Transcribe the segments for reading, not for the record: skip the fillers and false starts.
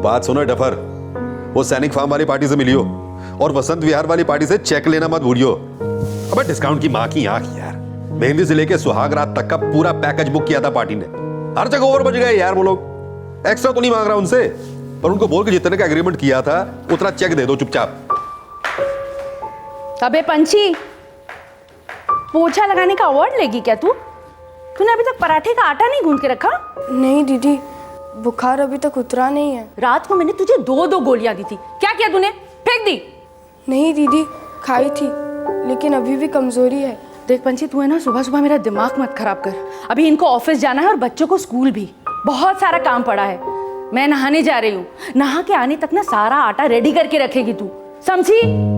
बात सुनो डफर, वो सैनिक फार्म वाली पार्टी से मिलियो और वसंत विहार वाली पार्टी से चेक लेना मत भूलियो। अबे डिस्काउंट की माँ की आंख यार, मेहंदी से लेके सुहाग रात तक का पूरा पैकेज बुक किया था पार्टी ने। हर जगह ओवर बज गए यार वो लोग। एक्स्ट्रा तो नहीं मांग रहा उनसे, पर उनको बोल के जितने का एग्रीमेंट किया था उतना चेक दे दो चुपचाप। अबे पंछी, पोछा लगाने का अवार्ड लेगी क्या तू? तूने अभी तक पराठे का आटा नहीं गूंद के रखा? नहीं दीदी, बुखार अभी तक उतरा नहीं है। रात को मैंने तुझे 2 गोलियां दी थी, क्या किया तूने? फेंक दी? नहीं दीदी, खाई थी, लेकिन अभी भी कमजोरी है। देख पंछी, तू है ना सुबह सुबह मेरा दिमाग मत खराब कर। अभी इनको ऑफिस जाना है और बच्चों को स्कूल भी, बहुत सारा काम पड़ा है। मैं नहाने जा रही हूँ, नहा के आने तक ना सारा आटा रेडी करके रखेगी तू, समझी?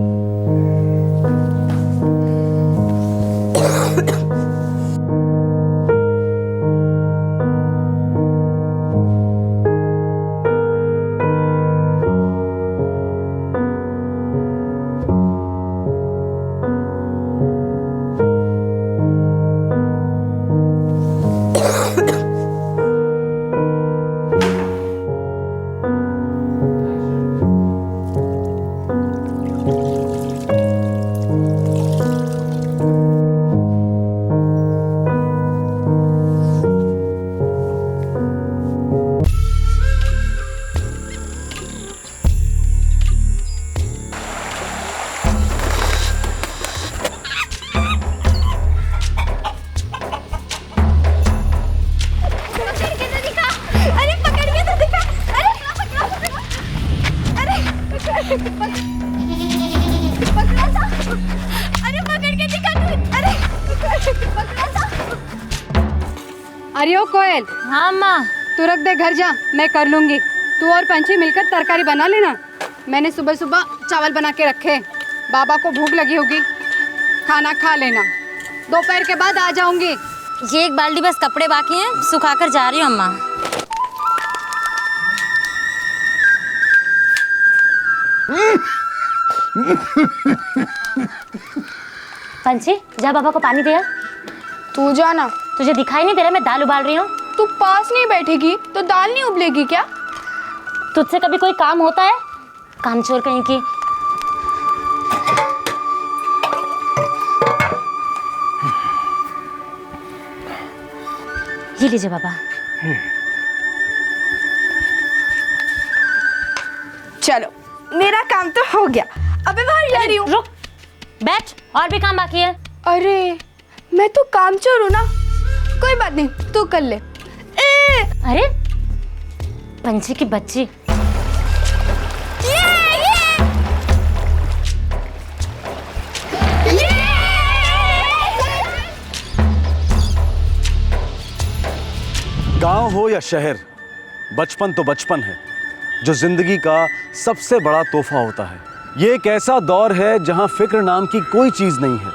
अरे ओ कोयल। हाँ माँ। तू रख दे, घर जा, मैं कर लूंगी। तू और पंछी मिलकर तरकारी बना लेना। मैंने सुबह सुबह चावल बना के रखे, बाबा को भूख लगी होगी, खाना खा लेना। दोपहर के बाद आ जाऊंगी। ये एक बाल्टी बस कपड़े बाकी हैं, सुखाकर जा रही हूँ अम्मा। पंछी, जा बाबा को पानी दिया। तू जाना। तुझे दिखाई नहीं दे रहा मैं दाल उबाल रही हूँ? तू पास नहीं बैठेगी तो दाल नहीं उबलेगी क्या? तुझसे कभी कोई काम होता है? काम चोर कहीं की। ये लीजिए बाबा। चलो, मेरा काम तो हो गया। अबे बाहर जा रही हूँ। रुक, बैठ, और भी काम बाकी है। अरे, मैं तो कामचोर हूँ ना। कोई बात नहीं, तू कर ले। अरे पंछी की बच्ची। गांव हो या शहर, बचपन तो बचपन है, जो जिंदगी का सबसे बड़ा तोहफा होता है। ये एक ऐसा दौर है जहां फिक्र नाम की कोई चीज नहीं है।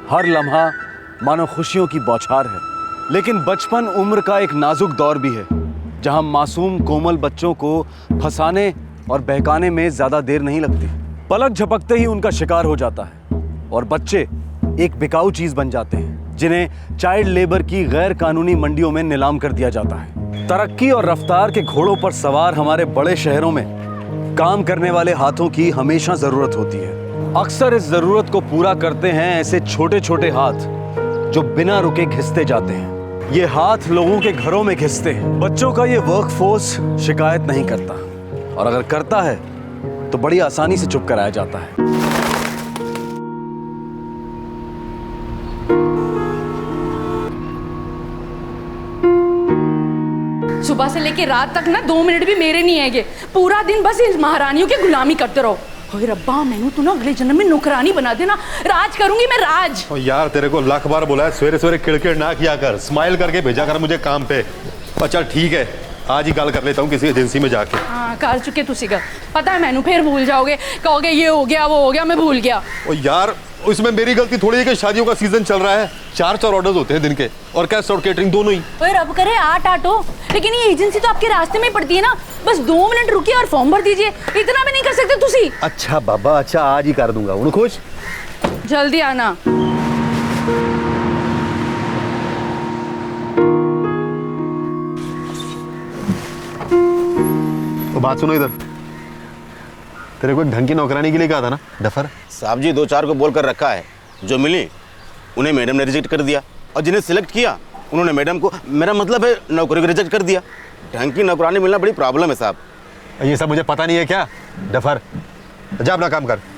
हर लम्हा मानो खुशियों की बौछार है। लेकिन बचपन उम्र का एक नाजुक दौर भी है, जहां मासूम कोमल बच्चों को फंसाने और बहकाने में ज्यादा देर नहीं लगती। पलक झपकते ही उनका शिकार हो जाता है और बच्चे एक बिकाऊ चीज बन जाते हैं, जिन्हें चाइल्ड लेबर की गैर कानूनी मंडियों में नीलाम कर दिया जाता है। तरक्की और रफ्तार के घोड़ों पर सवार हमारे बड़े शहरों में काम करने वाले हाथों की हमेशा जरूरत होती है। अक्सर इस जरूरत को पूरा करते हैं ऐसे छोटे छोटे हाथ जो बिना रुके घिसते जाते हैं। ये हाथ लोगों के घरों में घिसते हैं। बच्चों का ये वर्कफोर्स शिकायत नहीं करता, और अगर करता है तो बड़ी आसानी से चुप कराया जाता है। सुबह से लेके रात तक ना 2 मिनट भी मेरे नहीं आएंगे। पूरा दिन बस इन महारानियों की गुलामी करते रहो। ओए रब्बा, मैंने तो ना अगले जन्म में नौकरानी बना देना, राज करूंगी मैं, राज। और यार तेरे को लाख बार बोला है सवेरे सवेरे किड़किड़ ना किया कर, स्माइल करके भेजा कर मुझे काम पे। पर चल ठीक है, आज ही कॉल कर लेता हूँ किसी एजेंसी में जाके। हाँ कर चुके तुसी का, पता है मैनू, फिर भूल जाओगे, कहोगे ये हो गया वो हो गया, मैं भूल गया। और यार इसमें मेरी गलती थोड़ी है कि शादियों का सीजन चल रहा है, 4 ऑर्डर्स होते हैं दिन के, और कैश और केटरिंग दोनों ही। ओए रब करे 8 हो, लेकिन ये एजेंसी तो आपके रास्ते में ही पड़ती है ना। बस 2 मिनट रुकिए और फॉर्म भर दीजिए, इतना भी नहीं कर सकते तुसी? अच्छा बाबा, अच्छा आज ही कर दूंगा। उन खुश, जल्दी आना। बात सुनो इधर, तेरे को एक ढंग की नौकरानी के लिए कहा था ना डफर। साहब जी 2-4 को बोल कर रखा है, जो मिली उन्हें मैडम ने रिजेक्ट कर दिया और जिन्हें सिलेक्ट किया उन्होंने मैडम को, मेरा मतलब है नौकरी को रिजेक्ट कर दिया। ढंग की नौकरानी मिलना बड़ी प्रॉब्लम है साहब। ये सब मुझे पता नहीं है क्या डफर, जा अपना काम कर।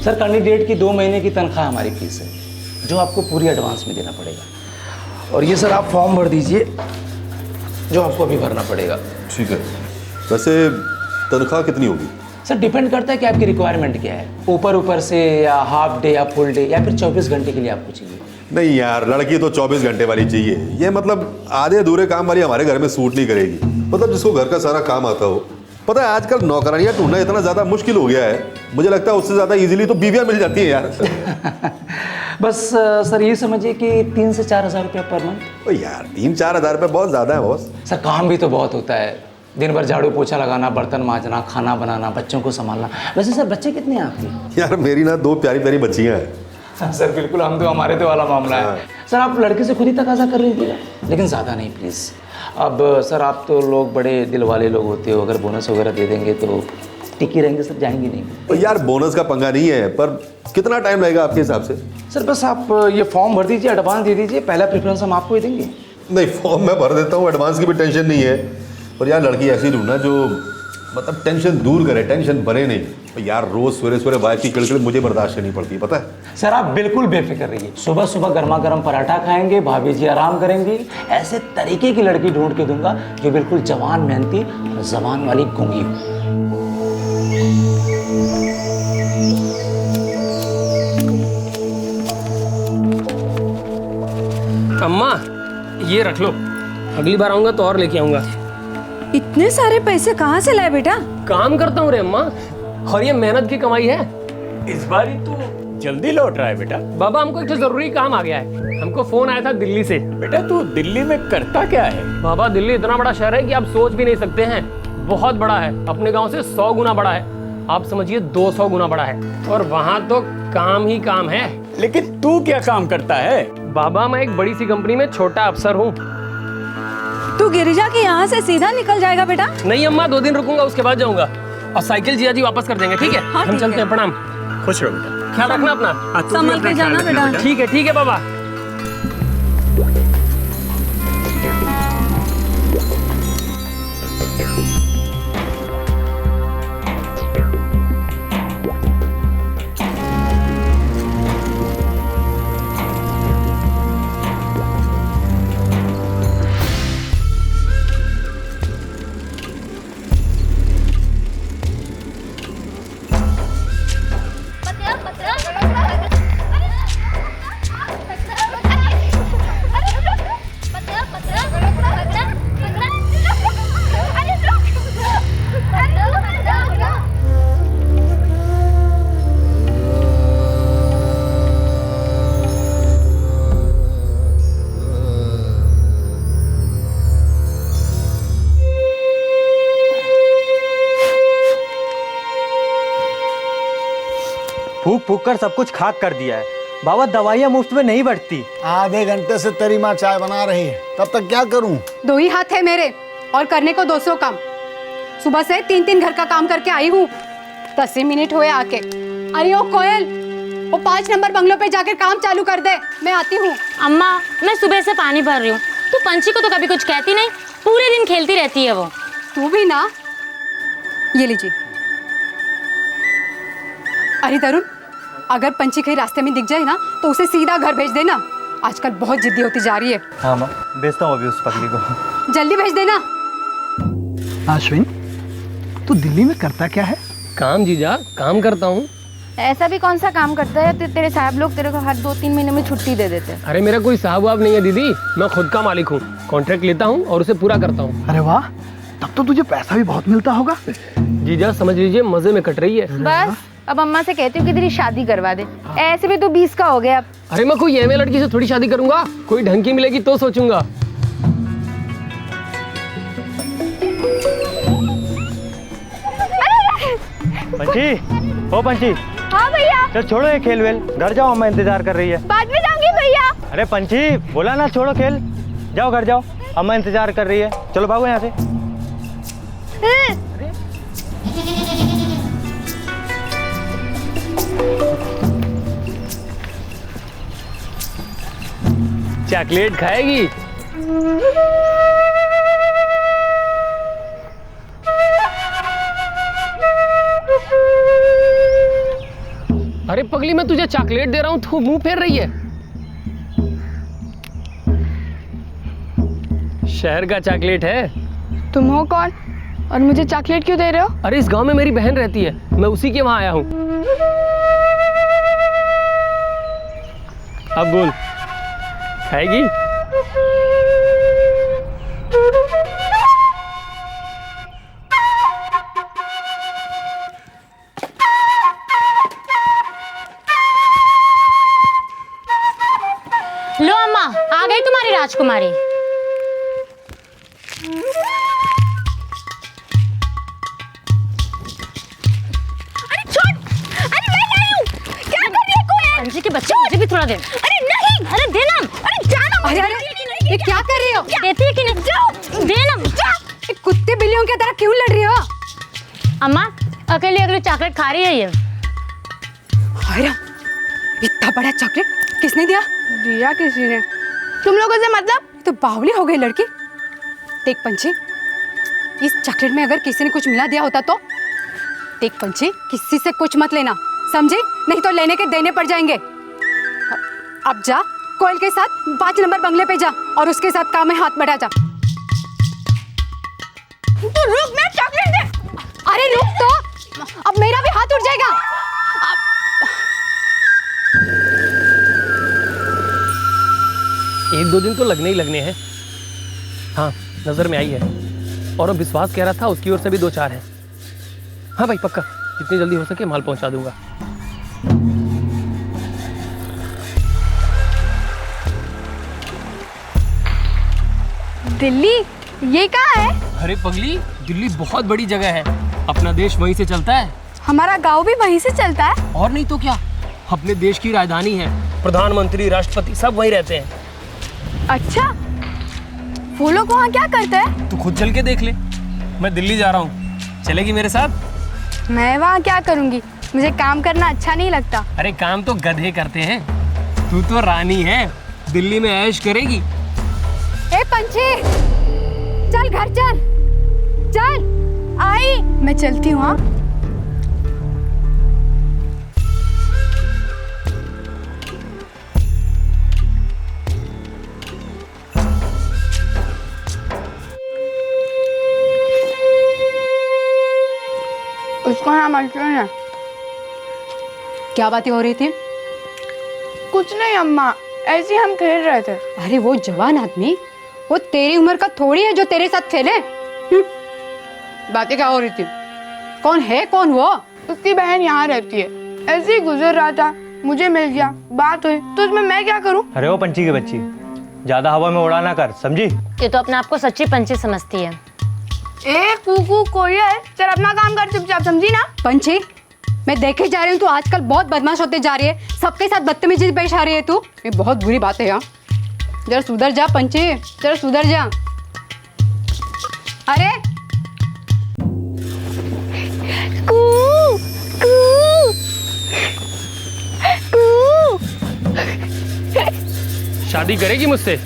सर कैंडिडेट की 2 महीने की तनख्वाह हमारी फीस है, जो आपको पूरी एडवांस में देना पड़ेगा। और ये सर आप फॉर्म भर दीजिए, जो आपको अभी भरना पड़ेगा। ठीक है। वैसे तनख्वाह कितनी होगी? सर डिपेंड करता है कि आपकी रिक्वायरमेंट क्या है, ऊपर से या हाफ डे या फुल डे या फिर 24 घंटे के लिए आपको चाहिए। नहीं यार, लड़की तो 24 घंटे वाली चाहिए। ये मतलब आधे अधूरे काम वाली हमारे घर में सूट नहीं करेगी। मतलब जिसको घर का सारा काम आता हो। पता है आजकल नौकरानियां ढूंढना इतना ज़्यादा मुश्किल हो गया है, मुझे लगता है उससे ज़्यादा इजीली तो बीवियां मिल जाती हैं यार। बस सर ये समझिए कि 3 से 4 हज़ार रुपया पर मंथ। ओ यार 3-4 हज़ार रुपये बहुत ज़्यादा है बॉस। सर काम भी तो बहुत होता है, दिन भर झाड़ू पोछा लगाना, बर्तन मांजना, खाना बनाना, बच्चों को संभालना। वैसे सर बच्चे कितने हैं आपके? यार मेरी ना 2 प्यारी प्यारी बच्चियाँ हैं। सर बिल्कुल, हम तो हमारे तो वाला मामला है। सर आप लड़के से खुद ही तकाजा कर लीजिएगा, लेकिन ज़्यादा नहीं प्लीज़। अब सर आप तो लोग बड़े दिल वाले लोग होते हो, अगर बोनस वगैरह दे देंगे तो टिकी रहेंगे सर, जाएंगे नहीं। तो यार बोनस का पंगा नहीं है, पर कितना टाइम लगेगा आपके हिसाब से? सर बस आप ये फॉर्म भर दीजिए, एडवांस दे दीजिए, पहला प्रेफरेंस हम आपको ही देंगे। नहीं फॉर्म मैं भर देता हूँ, एडवांस की भी टेंशन नहीं है। पर यार लड़की ऐसी ढूंढना जो मतलब टेंशन दूर करे, टेंशन बने नहीं। तो यार रोज सवेरे सवेरे वाइफ की किलकिल मुझे बर्दाश्त नहीं पड़ती, पता है। सर आप बिल्कुल बेफिक्र रहिए, सुबह सुबह गर्मा गर्म पराठा खाएंगे, भाभी जी आराम करेंगी। ऐसे तरीके की लड़की ढूंढ के दूंगा जो बिल्कुल जवान, मेहनती और जबान वाली गूंगी हो। अम्मा ये रख लो, अगली बार आऊंगा तो और लेके आऊंगा। इतने सारे पैसे कहाँ से लाए बेटा? काम करता हूँ रे अम्मा, और ये मेहनत की कमाई है। इस बार ही तू जल्दी लौट रहा है बेटा। बाबा हमको एक तो जरूरी काम आ गया है, हमको फोन आया था दिल्ली से। बेटा तू दिल्ली में करता क्या है? बाबा दिल्ली इतना बड़ा शहर है कि आप सोच भी नहीं सकते हैं, बहुत बड़ा है, अपने गांव से 100 गुना बड़ा है, आप समझिए 200 गुना बड़ा है। और वहाँ तो काम ही काम है। लेकिन तू क्या काम करता है? बाबा मैं एक बड़ी सी कंपनी में छोटा अफसर हूँ। तू गिरिजा के यहाँ से सीधा निकल जाएगा बेटा? नहीं अम्मा 2 दिन रुकूंगा, उसके बाद जाऊंगा। और साइकिल जिया जी वापस कर देंगे, ठीक है? हाँ, हम ठीक चलते है। हैं, प्रणाम। खुश रहो बेटा। ख्याल रखना अपना, तू भी संभल अपना के ख्याल जाना रखना बेटा। ठीक है बाबा। फूक फूक कर सब कुछ खाक कर दिया है। बाबा दवाइयाँ मुफ्त में नहीं बढ़ती। आधे घंटे से तेरी माँ चाय बना रही है, तब तक क्या करूं? 2 ही हाथ है मेरे और करने को 200 काम। सुबह से 3-3 घर का काम करके आई हूँ, 10 ही मिनट हुए आके। अरे ओ कोयल, वो 5 नंबर बंगलों पे जाकर काम चालू कर दे, मैं आती हूँ। अम्मा मैं सुबह से पानी भर रही हूँ, तू पंछी को तो कभी कुछ कहती नहीं, पूरे दिन खेलती रहती है वो। तू भी ना, ये लीजिए। अरे तरुण, अगर पंछी कहीं रास्ते में दिख जाए ना तो उसे सीधा घर भेज देना, आजकल बहुत जिद्दी होती जा रही है। हाँ माँ, भेजता हूँ अभी उस पगली को। जल्दी भेज देना। अश्विन, तू दिल्ली में करता क्या है? काम जीजा, काम करता हूँ। ऐसा भी कौन सा काम करता है तेरे साहब लोग तेरे को हर 2-3 महीने में छुट्टी दे देते हैं। अरे मेरा कोई साहब वाब नहीं है दीदी, मैं खुद का मालिक हूँ, कॉन्ट्रैक्ट लेता हूँ और उसे पूरा करता हूँ। अरे वाह, तब तो तुझे पैसा भी बहुत मिलता होगा। जीजा समझ लीजिए मजे में कट रही है। बस अब अम्मा से कहती हूँ कि तेरी शादी करवा दे। ऐसे भी तू 20 का हो गया अब। अरे मैं कोई एमए लड़की से थोड़ी शादी करूंगा, कोई ढंग की मिलेगी तो सोचूंगा। पंची, ओ पंची। हाँ भैया। चल छोड़ो ये खेल वेल, घर जाओ, अम्मा इंतजार कर रही है। बाद में जाऊंगी भैया। अरे पंची, बोला ना छोड़ो खेल, जाओ घर जाओ, अम्मा इंतजार कर रही है। चलो भागो यहाँ से। चॉकलेट खाएगी? अरे पगली, मैं तुझे चॉकलेट दे रहा हूं, तू मुंह फेर रही है। शहर का चॉकलेट है। तुम हो कौन और मुझे चॉकलेट क्यों दे रहे हो? अरे इस गांव में मेरी बहन रहती है, मैं उसी के वहां आया हूं। अब बोल, खाएगी? लो अम्मा, आ गई तुम्हारी राजकुमारी। पंची के बच्चे, मुझे भी थोड़ा दे। अरे नहीं, अरे देना। अरे जाना। अरे अरे ये क्या कर रही हो? देती है कि नहीं? जाओ, देना। कुत्ते बिल्लियों की तरह क्यों लड़ रही हो? अम्मा अकेले अकेले चॉकलेट खा रही है ये। अरे इतना बड़ा चॉकलेट किसने दिया? दिया किसी ने। तुम लोगों से मतलब? तो बावली हो गई लड़की। देख पंछी, इस चॉकलेट में अगर किसी ने कुछ मिला दिया होता तो? देख पंछी, किसी से कुछ मत लेना, समझे? नहीं तो लेने के देने पड़ जाएंगे। अब जा, कोयल के साथ 5 नंबर बंगले पे जा और उसके साथ काम में हाथ बढ़ा जा। तो रुक, मैं चॉकलेट दे। अरे रुक तो, अब मेरा भी हाथ उठ जाएगा। एक दो दिन तो लगने ही लगने हैं। हाँ, नजर में आई है। और अब विश्वास कह रहा था उसकी ओर से भी 2-4 हैं। हाँ भाई पक्का, जितनी जल्दी हो सके माल पहुंचा दूंगा। दिल्ली? ये कहाँ है? अरे पगली, दिल्ली बहुत बड़ी जगह है, अपना देश वहीं से चलता है। हमारा गांव भी वहीं से चलता है? और नहीं तो क्या, अपने देश की राजधानी है, प्रधानमंत्री, राष्ट्रपति सब वहीं रहते हैं। अच्छा, वो लोग वहाँ क्या करते हैं? तू खुद चल के देख ले। मैं दिल्ली जा रहा हूँ, चलेगी मेरे साथ? मैं वहाँ क्या करूँगी, मुझे काम करना अच्छा नहीं लगता। अरे काम तो गधे करते हैं, तू तो रानी है, दिल्ली में ऐश करेगी। ए पंछी, चल घर चल, चल। आई, मैं चलती हूँ। हाँ, उसको नाम अर्जुन है। क्या बातें हो रही थी? कुछ नहीं अम्मा, ऐसे हम खेल रहे थे। अरे वो जवान आदमी, वो तेरी उम्र का थोड़ी है जो तेरे साथ खेले। बातें क्या हो रही थी? कौन है, कौन वो? उसकी बहन यहाँ रहती है, ऐसे ही गुजर रहा था, मुझे मिल गया, बात हुई, तो उसमें मैं क्या करूँ? अरे वो पंची की बच्ची, ज्यादा हवा में उड़ा ना कर, समझी? ये तो अपने आप को सच्ची पंची समझती है। ए कूकू, कोई है, चल अपना काम कर चुपचाप, समझी ना? पंछी, मैं देखे जा रही हूँ तू आजकल बहुत बदमाश होते जा रही है, सबके साथ बदतमीजी पेश आ रही है तू। ये बहुत बुरी बात है यार, जरा सुधर जा पंछी, जरा सुधर जा। अरे कू, कू, कू। शादी करेगी मुझसे?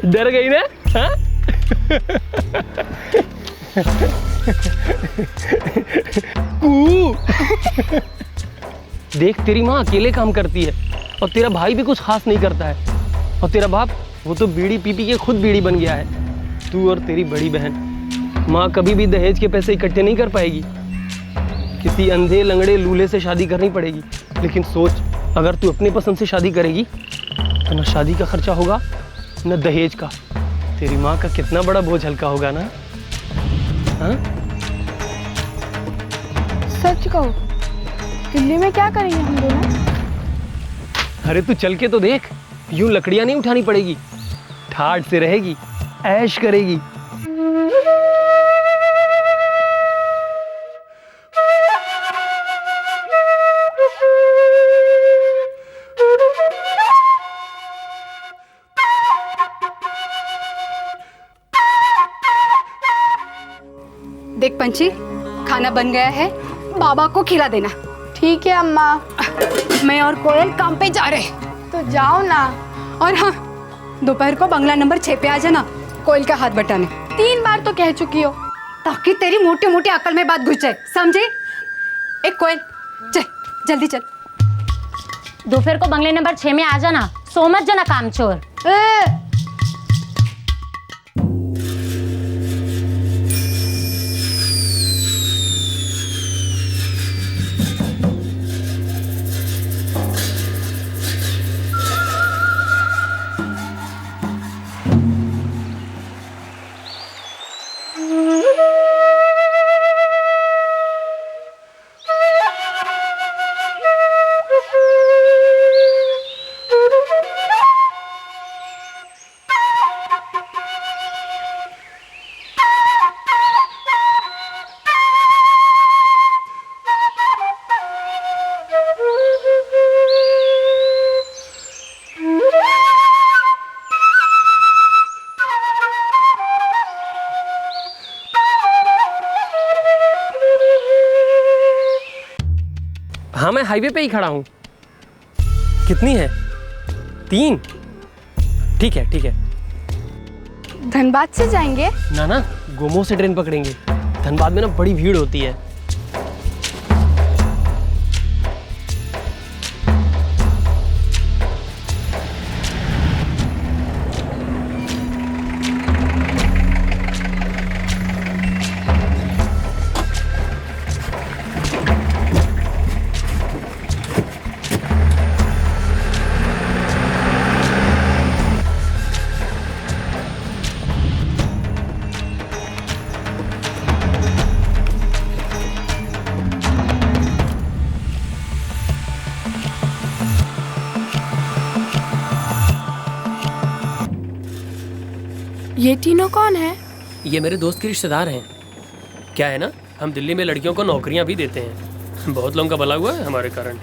डर गई ना? हाँ? देख, तेरी माँ अकेले काम करती है और तेरा भाई भी कुछ खास नहीं करता है, और तेरा बाप वो तो बीड़ी पी पी के खुद बीड़ी बन गया है। तू और तेरी बड़ी बहन, माँ कभी भी दहेज के पैसे इकट्ठे नहीं कर पाएगी, किसी अंधे लंगड़े लूले से शादी करनी पड़ेगी। लेकिन सोच, अगर तू अपने पसंद से शादी करेगी तो न शादी का खर्चा होगा न दहेज का, तेरी माँ का कितना बड़ा बोझ हल्का होगा ना। हाँ? सच कहो, दिल्ली में क्या करेंगे हम दोनों? अरे तू चल के तो देख, यूं लकड़ियां नहीं उठानी पड़ेगी, ठाट से रहेगी, ऐश करेगी। देख पंची, खाना बन गया है, बाबा को खिला देना। ठीक है अम्मा। मैं और कोयल काम पे जा रहे। तो जाओ ना। और हाँ, दोपहर को बंगला नंबर 6 पे आ जाना, कोयल का हाथ बटाने। 3 बार तो कह चुकी हो। ताकि तेरी मोटी मोटी अकल में बात घुस जाए, समझे? एक कोयल, चल जल्दी चल। दोपहर को बंगले नंबर 6 में आ जाना, सो मत जाना कामचोर। हाँ, मैं हाईवे पे ही खड़ा हूँ। कितनी है? 3? ठीक है ठीक है। धनबाद से जाएंगे? ना ना, गोमो से ट्रेन पकड़ेंगे। धनबाद में ना बड़ी भीड़ होती है। ये तीनों कौन है? ये मेरे दोस्त के रिश्तेदार हैं। क्या है ना, हम दिल्ली में लड़कियों को नौकरियां भी देते हैं। बहुत लोगों का भला हुआ है हमारे कारण।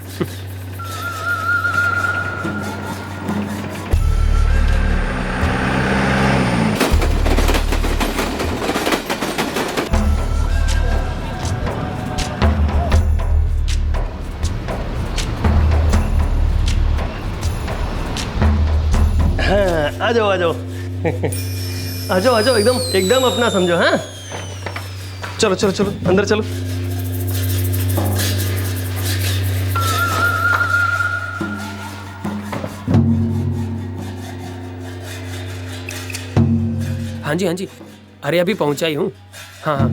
हाँ, आ जाओ आ जाओ। आ जाओ आ जाओ, एकदम एकदम अपना समझो। हाँ, चलो चलो चलो, अंदर चलो। हाँ जी हाँ जी, अरे अभी पहुंचा ही हूँ। हाँ हाँ,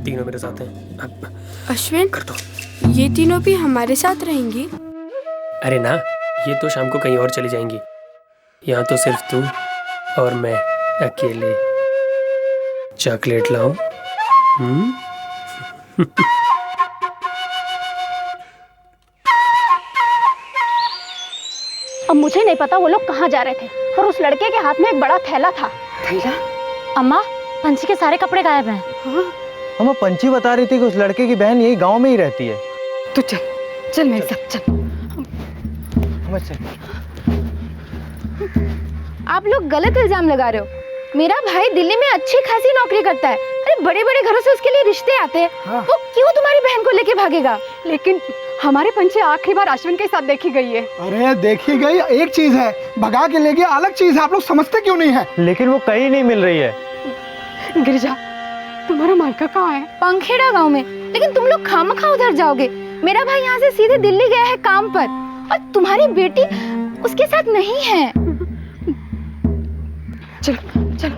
तीनों मेरे साथ हैं। अश्विन, कर दो। ये तीनों भी हमारे साथ रहेंगी? अरे ना, ये तो शाम को कहीं और चली जाएंगी। यहाँ तो सिर्फ तू और मैं अकेले। चॉकलेट लाऊं? अब मुझे नहीं पता वो लोग कहाँ जा रहे थे, पर उस लड़के के हाथ में एक बड़ा थैला था। थैला? अम्मा, पंची के सारे कपड़े गायब हैं। हाँ? अम्मा, पंची बता रही थी कि उस लड़के की बहन यही गांव में ही रहती है। तू चल चल मेरे साथ चल। आप लोग गलत इल्जाम लगा रहे हो। मेरा भाई दिल्ली में अच्छी खासी नौकरी करता है। अरे बड़े बड़े घरों से उसके लिए रिश्ते आते हैं। हाँ। वो क्यों तुम्हारी बहन को लेके भागेगा? लेकिन हमारे पंचे आखिरी बार अश्विन के साथ देखी गई है। अरे देखी गई एक चीज है, भगा के ले गया अलग चीज है। आप लोग समझते क्यों नहीं है? लेकिन वो कहीं नहीं मिल रही है। गिरिजा, तुम्हारा मायका कहाँ है? पंखेड़ा गांव में। लेकिन तुम लोग खामखा उधर जाओगे। मेरा भाई यहाँ से सीधे दिल्ली गया है काम पर, और तुम्हारी बेटी उसके साथ नहीं है। चलो चलो।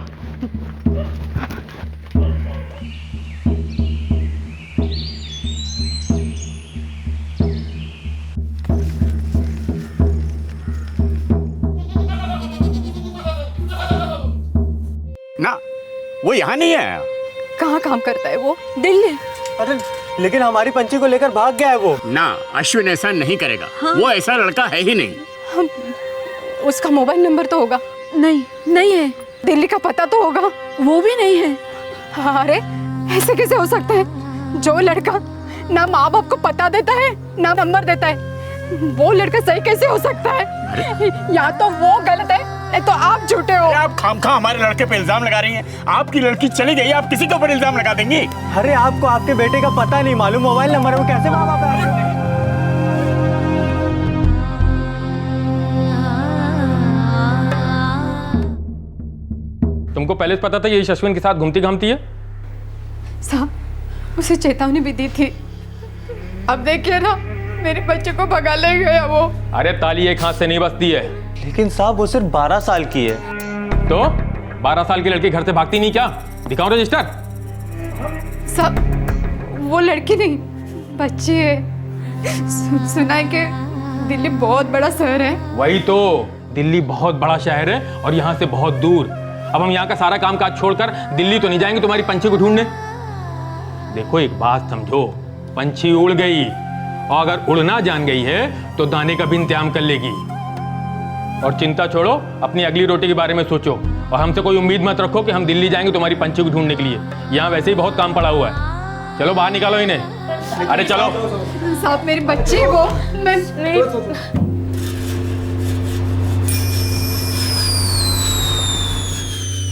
वो यहाँ नहीं आया। कहाँ काम करता है वो? दिल्ली। अरे लेकिन हमारी पंची को लेकर भाग गया है वो। ना, अश्विन ऐसा नहीं करेगा। वो ऐसा लड़का है ही नहीं। उसका मोबाइल नंबर तो होगा? नहीं, नहीं है। दिल्ली का पता तो होगा? वो भी नहीं है। अरे ऐसे कैसे हो सकता है? जो लड़का ना माँ बाप को पता देता है ना नंबर देता है, वो लड़का सही कैसे हो सकता है? या तो वो गलत है, नहीं तो आप झूठे हो। आप खामखा हमारे लड़के पे इल्जाम लगा रही हैं। आपकी लड़की चली गई, आप किसी के ऊपर इल्जाम लगा देंगी? अरे आपको आपके बेटे का पता नहीं मालूम, मोबाइल नंबर वो कैसे माँ बाप है? तुमको पहले से पता था ये अश्विन के साथ घूमती घामती है? साहब, उसे चेतावनी भी दी थी। अब देखिए ना, मेरे बच्चे को भगा ले गया वो। अरे ताली एक हाथ से नहीं बजती है। लेकिन साहब वो सिर्फ 12 साल की है। तो 12 साल की लड़की घर से भागती नहीं क्या? दिखाओ रजिस्टर। साहब, वो लड़की नहीं, बच्ची है। सुना है कि दिल्ली बहुत बड़ा शहर है। वही तो, दिल्ली बहुत बड़ा शहर है और यहाँ से बहुत दूर। अब हम यहाँ का सारा काम काज छोड़कर दिल्ली तो नहीं जाएंगे तुम्हारी पंछी को ढूंढने। देखो एक बात समझो, पंछी उड़ गई और अगर उड़ना जान गई है तो दाने का भी इंतजाम कर लेगी। और चिंता छोड़ो, अपनी अगली रोटी के बारे में सोचो और हमसे कोई उम्मीद मत रखो कि हम दिल्ली जाएंगे तुम्हारी पंछी को ढूंढने के लिए। यहाँ वैसे ही बहुत काम पड़ा हुआ है। चलो बाहर निकालो इन्हें। अरे चलो। साहब मेरी बच्ची वो, मैं नहीं।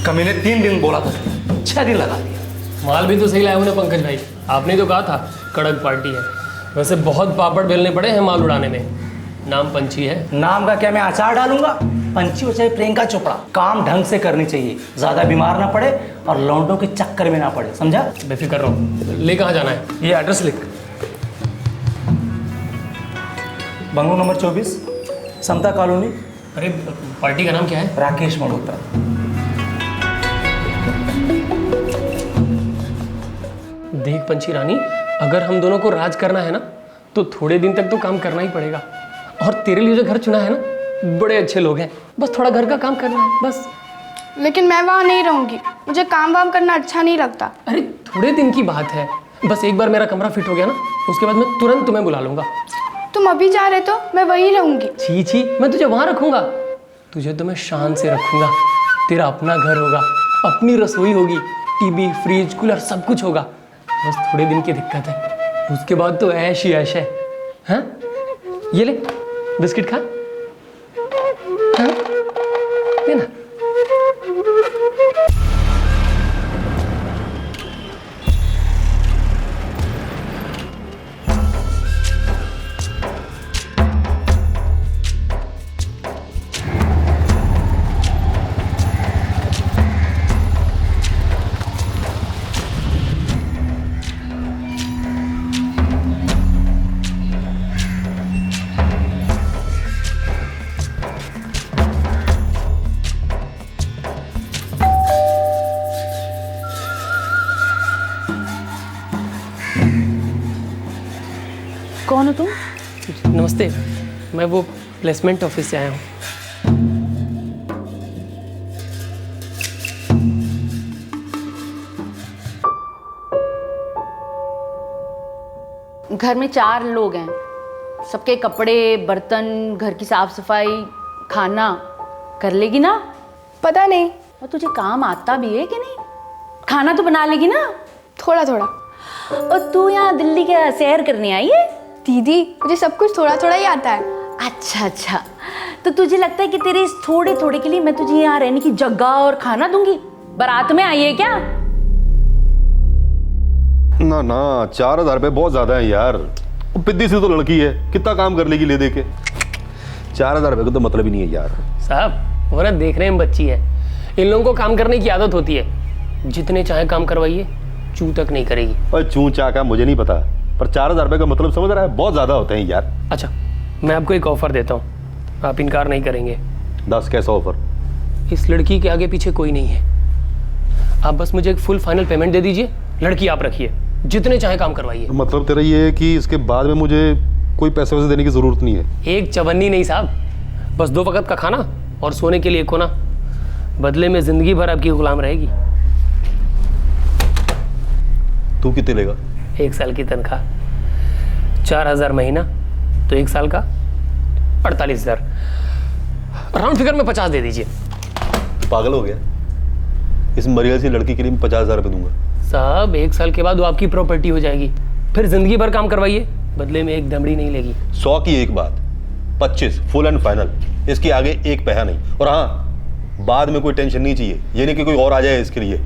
कमीने 3 दिन बोला था, 6 दिन लगा दिया। माल भी तो सही लाया उन्हें पंकज भाई, आपने तो कहा था कड़क पार्टी है। वैसे बहुत पापड़ बेलने पड़े हैं माल उड़ाने में। नाम पंछी है। नाम का क्या मैं अचार डालूंगा? पंछी हो चाहे प्रियंका चोपड़ा, काम ढंग से करनी चाहिए, ज्यादा बीमार ना पड़े और लौंडों के चक्कर में ना पड़े, समझा? बेफिक्र रहो। ले कहाँ जाना है? ये एड्रेस लिख। बंगलो नंबर 24, समता कॉलोनी। अरे पार्टी का नाम क्या है? राकेश मल्होत्रा। देख पंछी रानी, अगर हम दोनों को राज करना है ना तो थोड़े दिन तक तो काम करना ही पड़ेगा। और तेरे लिए जो घर चुना है ना, बड़े अच्छे लोग हैं, बस थोड़ा घर का काम करना है बस। लेकिन मैं वहाँ नहीं रहूँगी, मुझे काम वाम करना अच्छा नहीं लगता। अरे थोड़े दिन की बात है, बस एक बार मेरा कमरा फिट हो गया ना, उसके बाद मैं तुरंत तुम्हें बुला लूंगा। तुम अभी जा रहे तो मैं वहीं रहूँगी। छी छी, मैं तुझे वहाँ रखूंगा। तुझे तो मैं शान से रखूंगा। तेरा अपना घर होगा, अपनी रसोई होगी, टीवी फ्रिज कूलर सब कुछ होगा। बस थोड़े दिन की दिक्कत है, उसके बाद तो ऐश ही ऐश है। हाँ ये ले बिस्किट खा। हाँ लेना। कौन हो तुम? नमस्ते, मैं वो प्लेसमेंट ऑफिस से आया हूँ। घर में 4 लोग हैं, सबके कपड़े बर्तन घर की साफ सफाई खाना कर लेगी ना? पता नहीं। और तुझे काम आता भी है कि नहीं? खाना तो बना लेगी ना? थोड़ा थोड़ा। और तू यहाँ दिल्ली के सैर करने आई है? दीदी मुझे सब कुछ थोड़ा थोड़ा ही आता है। अच्छा अच्छा, तो तुझे लगता है कि तेरे इस थोड़े थोड़े के लिए मैं तुझे यहाँ रहने की जगह और खाना दूंगी? बारात में आई है क्या? ना ना, 4000 रुपये बहुत ज्यादा है यार। वो पिद्दी सी तो लड़की है, कितना काम कर लेगी ले दे के। 4000 रुपये का तो मतलब ही नहीं है यार। साहब वो ना देखने में बच्ची है, इन लोगों को काम करने की आदत होती है। जितने चाहे काम करवाइए, चू तक नहीं करेगी। और चू चा का मुझे नहीं पता, पर 4000 रुपये का मतलब समझ रहा है, बहुत ज्यादा होते हैं यार। अच्छा मैं आपको एक ऑफर देता हूँ, आप इनकार नहीं करेंगे। 10 कैसा ऑफर? इस लड़की के आगे पीछे कोई नहीं है, आप बस मुझे एक फुल फाइनल पेमेंट दे दीजिए, लड़की आप रखिए, जितने चाहे काम करवाइए। मतलब तेरा ये है कि इसके बाद में मुझे कोई पैसे वैसे देने की जरूरत नहीं है? एक चवन्नी नहीं साहब, बस 2 वक्त का खाना और सोने के लिए कोना, बदले में जिंदगी भर आपकी गुलाम रहेगी। तू कितने लेगा? 1 साल की तनख्वाह 4,000 महीना, तो 1 साल का 48,000। राउंड फिगर में 50 दे दीजिए। पागल हो गया? इस मरिया सी लड़की के लिए मैं 50,000 रुपये दूंगा। साहब 1 साल के बाद वो आपकी प्रॉपर्टी हो जाएगी, फिर जिंदगी भर काम करवाइए, बदले में एक दमड़ी नहीं लेगी। 100 की एक बात, 25 फुल एंड फाइनल, इसके आगे एक पैसा नहीं। और हाँ, बाद में कोई टेंशन नहीं चाहिए, ये नहीं कि कोई और आ जाए इसके लिए।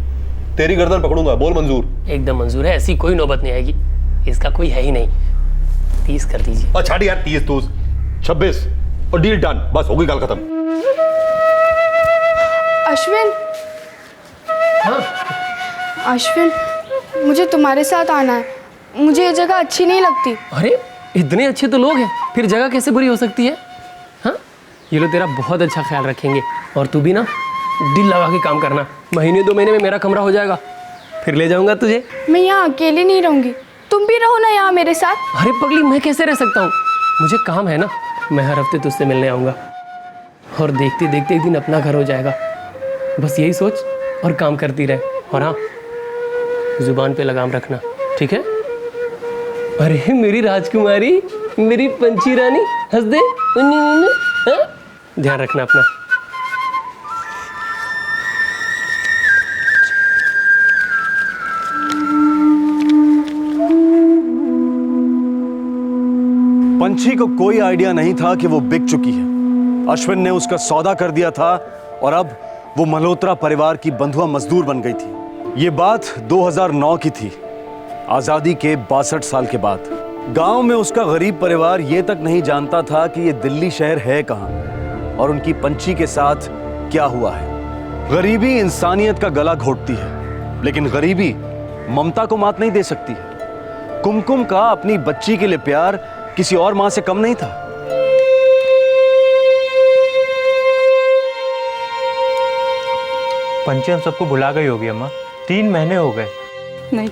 तेरी गर्दन पकड़ूंगा, बोल मंजूर? एकदम मंजूर है, ऐसी कोई नौबत नहीं आएगी, इसका कोई है ही नहीं। 30 कर दीजिए। और छाड़ यार, 30 तूस 26 और डील डन, बस हो गई गल खत्म। अश्विन, हाँ अश्विन, मुझे तुम्हारे साथ आना है। मुझे ये जगह अच्छी नहीं लगती। अरे इतने अच्छे तो लोग हैं, फिर जगह कैसे बुरी हो सकती है? हाँ, ये लोग तेरा बहुत अच्छा ख्याल रखेंगे, और तू भी ना दिल लगा के काम करना। महीने 2 महीने में मेरा कमरा हो जाएगा, फिर ले जाऊंगा तुझे। मैं यहाँ अकेली नहीं रहूंगी, तुम भी रहो ना यहाँ मेरे साथ। अरे पगली, मैं कैसे रह सकता हूँ? मुझे काम है ना, मैं हर हफ्ते तुझसे मिलने आऊँगा, और देखते देखते एक दिन अपना घर हो जाएगा। बस यही सोच और काम करती रहे, और हाँ, जुबान पे लगाम रखना, ठीक है? अरे मेरी राजकुमारी, मेरी पंची रानी, हंस दे। हाँ? ध्यान रखना अपना। पंछी को कोई आइडिया नहीं था कि वो बिक चुकी है। अश्विन ने उसका सौदा कर दिया था, और अब वो मल्होत्रा परिवार की बंधुआ मजदूर बन गई थी। ये बात 2009 की थी, आजादी के 62 साल के बाद। गांव में उसका गरीब परिवार ये तक नहीं जानता था कि ये दिल्ली शहर है कहां, और उनकी पंछी के साथ क्या हुआ है। गरीबी इंसानियत का गला घोटती है, लेकिन गरीबी ममता को मात नहीं दे सकती है। कुमकुम का अपनी बच्ची के लिए प्यार किसी और मां से कम नहीं था। पंची हम सबको भुला गई होगी अम्मा, 3 महीने हो गए। नहीं,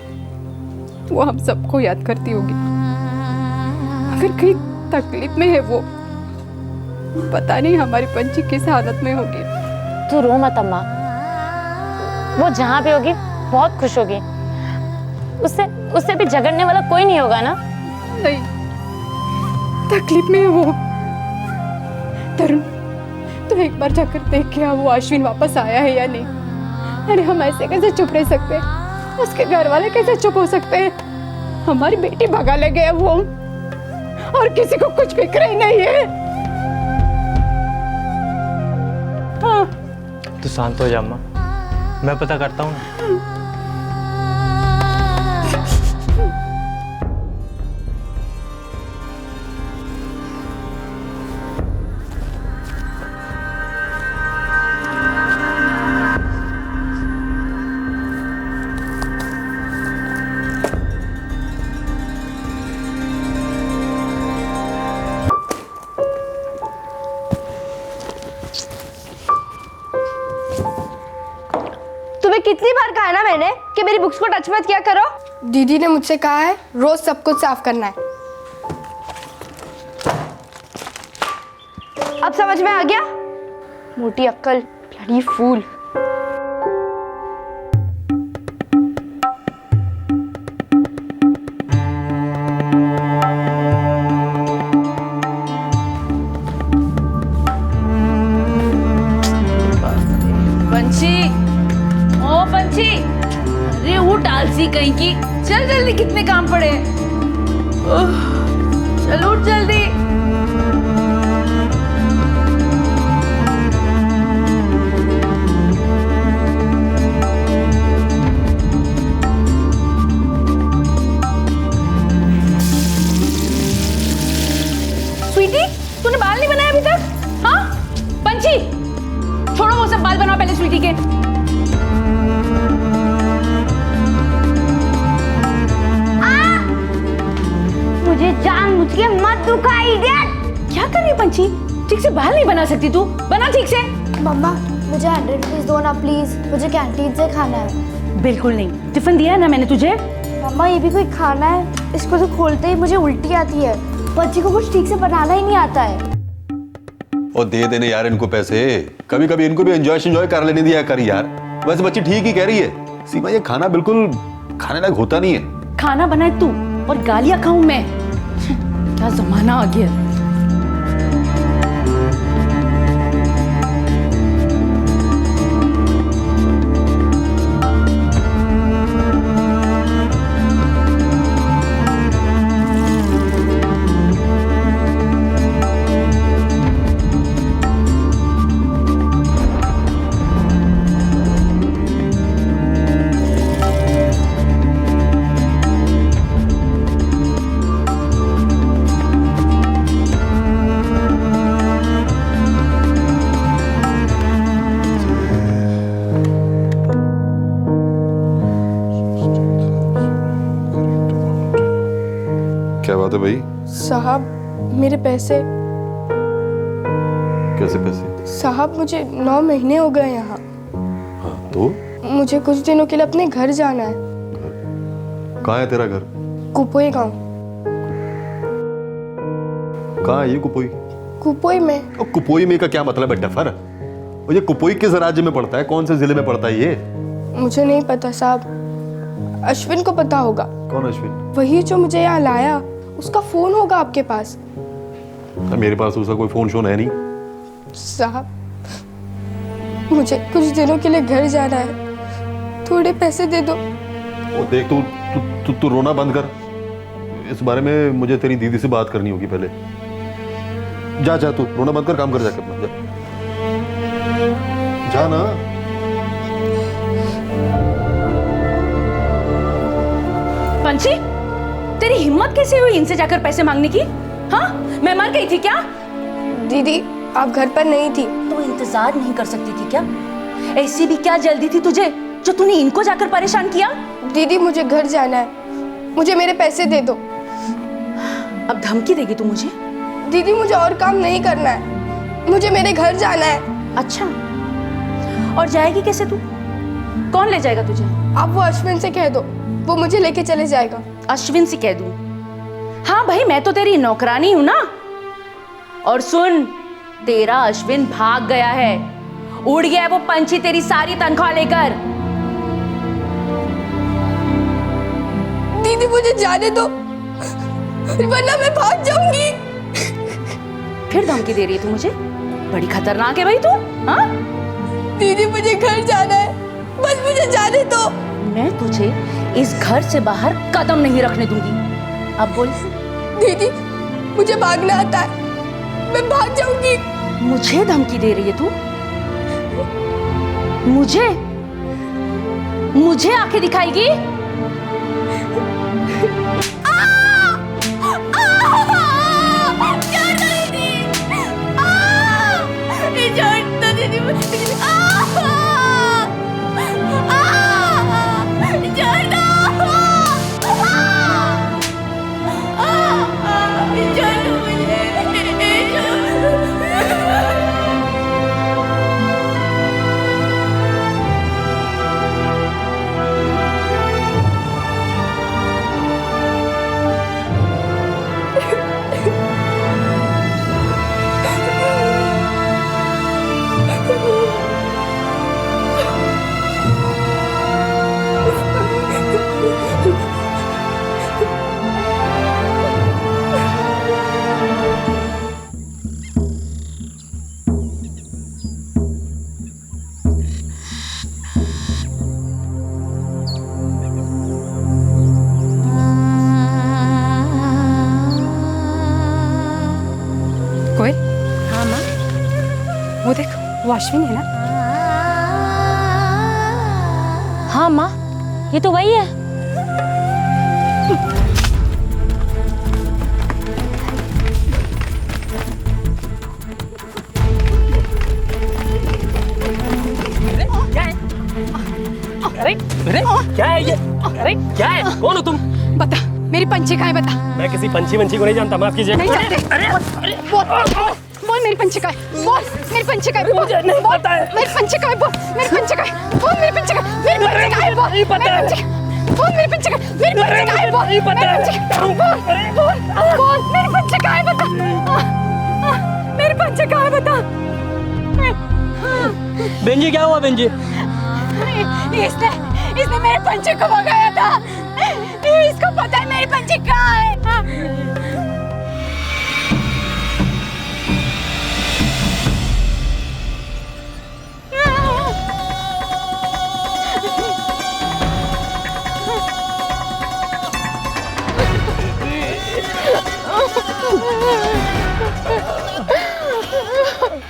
वो हम सबको याद करती होगी। अगर कहीं तकलीफ में है वो, पता नहीं हमारी पंची किस हालत में होगी। तू रो मत अम्मा, वो जहाँ पे होगी बहुत खुश होगी। उससे भी झगड़ने वाला कोई नहीं होगा ना? नहीं, तकलीफ में है वो। तरुण, तो एक बार जाकर देख के आ, वो अश्विन वापस आया है या नहीं। अरे हम ऐसे कैसे चुप रह सकते हैं? उसके घर वाले कैसे चुप हो सकते हैं? हमारी बेटी भगा ले गया वो, और किसी को कुछ फिक्र ही नहीं है। हाँ। तू शांत हो जा अम्मा, मैं पता करता हूँ ना। कितनी बार कहा ना मैंने कि मेरी बुक्स को टच मत किया करो। दीदी ने मुझसे कहा है रोज सब कुछ साफ करना है। अब समझ में आ गया? मोटी अक्कल, ब्लडी फूल। अरे उठ आलसी कहीं की, चल जल्दी, कितने काम पड़े हैं। चल उठ जल्दी। स्वीटी, तूने बाल नहीं बनाए अभी तक? हाँ पंची, छोड़ो वो सब, बाल बनाओ पहले स्वीटी के। मुझे जानबूझ के मत दुखा इडियट। क्या कर रही है पंची? ठीक से बाल नहीं बना सकती तू? बना ठीक से। मम्मा मुझे 100 रुपीज दो ना प्लीज, मुझे कैंटीन से खाना है। बिल्कुल नहीं, टिफिन दिया ना मैंने तुझे। मम्मा ये भी कोई खाना है? इसको तो खोलते ही मुझे उल्टी आती है। बच्ची को कुछ ठीक से बनाना ही नहीं आता है। और दे देने यार इनको पैसे, कभी कभी इनको भी एंजॉय कर लेने दिया कर यार। वैसे बच्ची ठीक ही कह रही है सीमा, ये खाना बिल्कुल खाने लायक होता नहीं है। खाना बनाए तू और गालियां खाऊं मैं? क्या जमाना आ गया। क्या बात है भाई? साहब मेरे पैसे। कैसे पैसे? साहब मुझे 9 महीने हो गए यहाँ। हाँ तो? मुझे कुछ दिनों के लिए अपने घर जाना है। कहाँ है तेरा घर? कुपोई गांव। कहाँ है ये कुपोई? कुपोई में। और कुपोई में का क्या मतलब है डफर? और ये कुपोई किस राज्य में पड़ता है? कौन से जिले में पड़ता है ये? मुझे नहीं पता साहब, अश्विन को पता होगा। कौन अश्विन? वही जो मुझे यहाँ लाया, उसका फोन होगा आपके पास। मेरे पास उसका कोई फोन शोन है नहीं। साहब मुझे कुछ दिनों के लिए घर जाना है, थोड़े पैसे दे दो। वो देख तू रोना बंद कर। इस बारे में मुझे तेरी दीदी से बात करनी होगी पहले। जा जा तू रोना बंद कर, काम कर जाके अपना। जा ना। पंछी, तेरी हिम्मत कैसे हुई इनसे जाकर पैसे मांगने की? हाँ, मैं मर गई थी क्या? दीदी आप घर पर नहीं थी तो इंतजार नहीं कर सकती थी क्या? ऐसी भी क्या जल्दी थी तुझे जो तूने इनको जाकर परेशान किया? दीदी मुझे घर जाना है, मुझे मेरे पैसे दे दो। अब धमकी देगी तू मुझे? दीदी मुझे और काम नहीं करना है, मुझे मेरे घर जाना है। अच्छा, और जाएगी कैसे तू? कौन ले जाएगा तुझे? आप वो अश्विन से कह दो, वो मुझे लेके चले जाएगा। अश्विन से कह दूं? हाँ भाई, मैं तो तेरी नौकरानी हूं ना। और सुन, तेरा अश्विन भाग गया है, उड़ गया है वो पंछी तेरी सारी तनख्वाह लेकर। दीदी मुझे जाने दो, वरना मैं भाग जाऊंगी। फिर धमकी दे रही है तू मुझे? बड़ी खतरनाक है भाई तू। हाँ दीदी मुझे घर जाना है, बस मुझे जाने दो। मैं तुझे इस घर से बाहर कदम नहीं रखने दूंगी। अब बोल। दीदी मुझे भागना आता है, मैं भाग जाऊंगी। मुझे धमकी दे रही है तू? मुझे आंखें दिखाएगी? वो देख, वो अश्विन है ना? हाँ माँ, ये तो वही है। अरे क्या है ये? अरे क्या है? कौन हो तुम? बता, मेरी पंछी कहाँ है? बता। मैं किसी पंछी को नहीं जानता, माफ कीजिए। नहीं जानते? अरे बोल मेरी पंछी का है, बोल मेरी पंछी का है, बोल नहीं पता है। मेरी पंछी का है, बोल मेरी पंछी का है, बोल मेरी पंछी का है, मेरी पंछी का है, बोल नहीं पता है। बोल मेरी पंछी का है, मेरी पंछी का है, बोल नहीं पता है। बोल मेरी पंछी का है, बता। मेरी पंछी का है, बता। बेंजी क्या हुआ बेंजी? इसने मेरे पंछी को भगाया था। इसको पता है मेरी पंछी कहाँ है।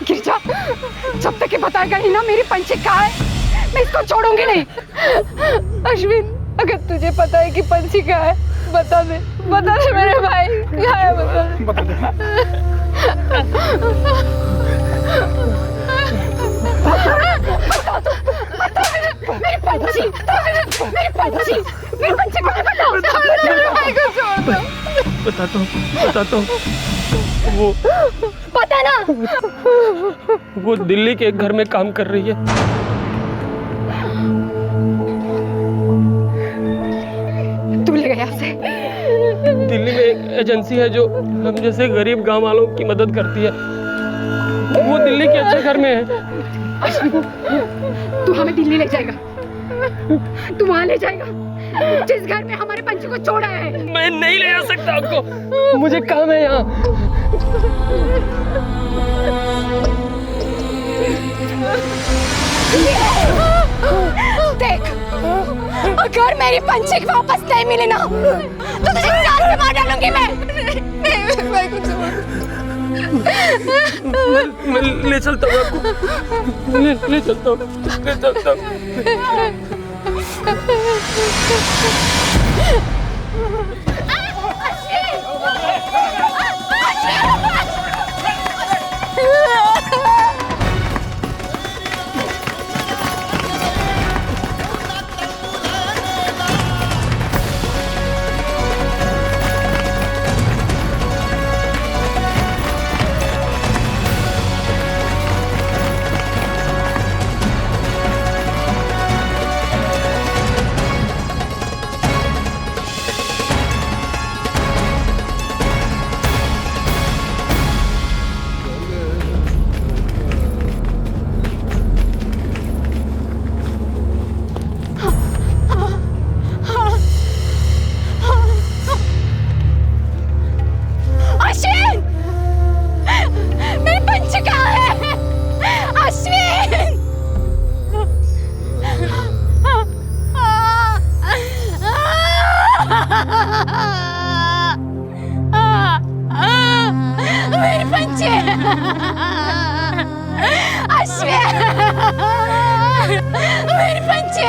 गिरजा, जब तक ये बताएगा नहीं ना मेरी पंछी कहाँ है, मैं इसको छोड़ूंगी नहीं। अश्विन, अगर तुझे पता है कि पंछी कहाँ है, बता दे मेरे भाई कहाँ है, बता दे। मेरी पंछी को बताओ। मेरे भाई को छोड़ दो। बताता हूँ वो पता ना, वो दिल्ली के एक घर में काम कर रही है। तू ले गया उसे? दिल्ली में एक एजेंसी है जो हम जैसे गरीब गांव वालों की मदद करती है। वो दिल्ली के अच्छे घर में है। तू हमें दिल्ली ले जाएगा? तू वहां ले जाएगा जिस घर में हमारे पंछी को छोड़ा है? मैं नहीं ले जा सकता आपको, मुझे काम है यहाँ। देख, अगर मेरी पंछी वापस नहीं मिली ना तो तुझे जान से मार डालूंगी मैं। मैं कुछ मैं ले चलता हूँ आपको, ले चलता हूँ। मेरी पंछी, अश्विन, मेरी पंछी,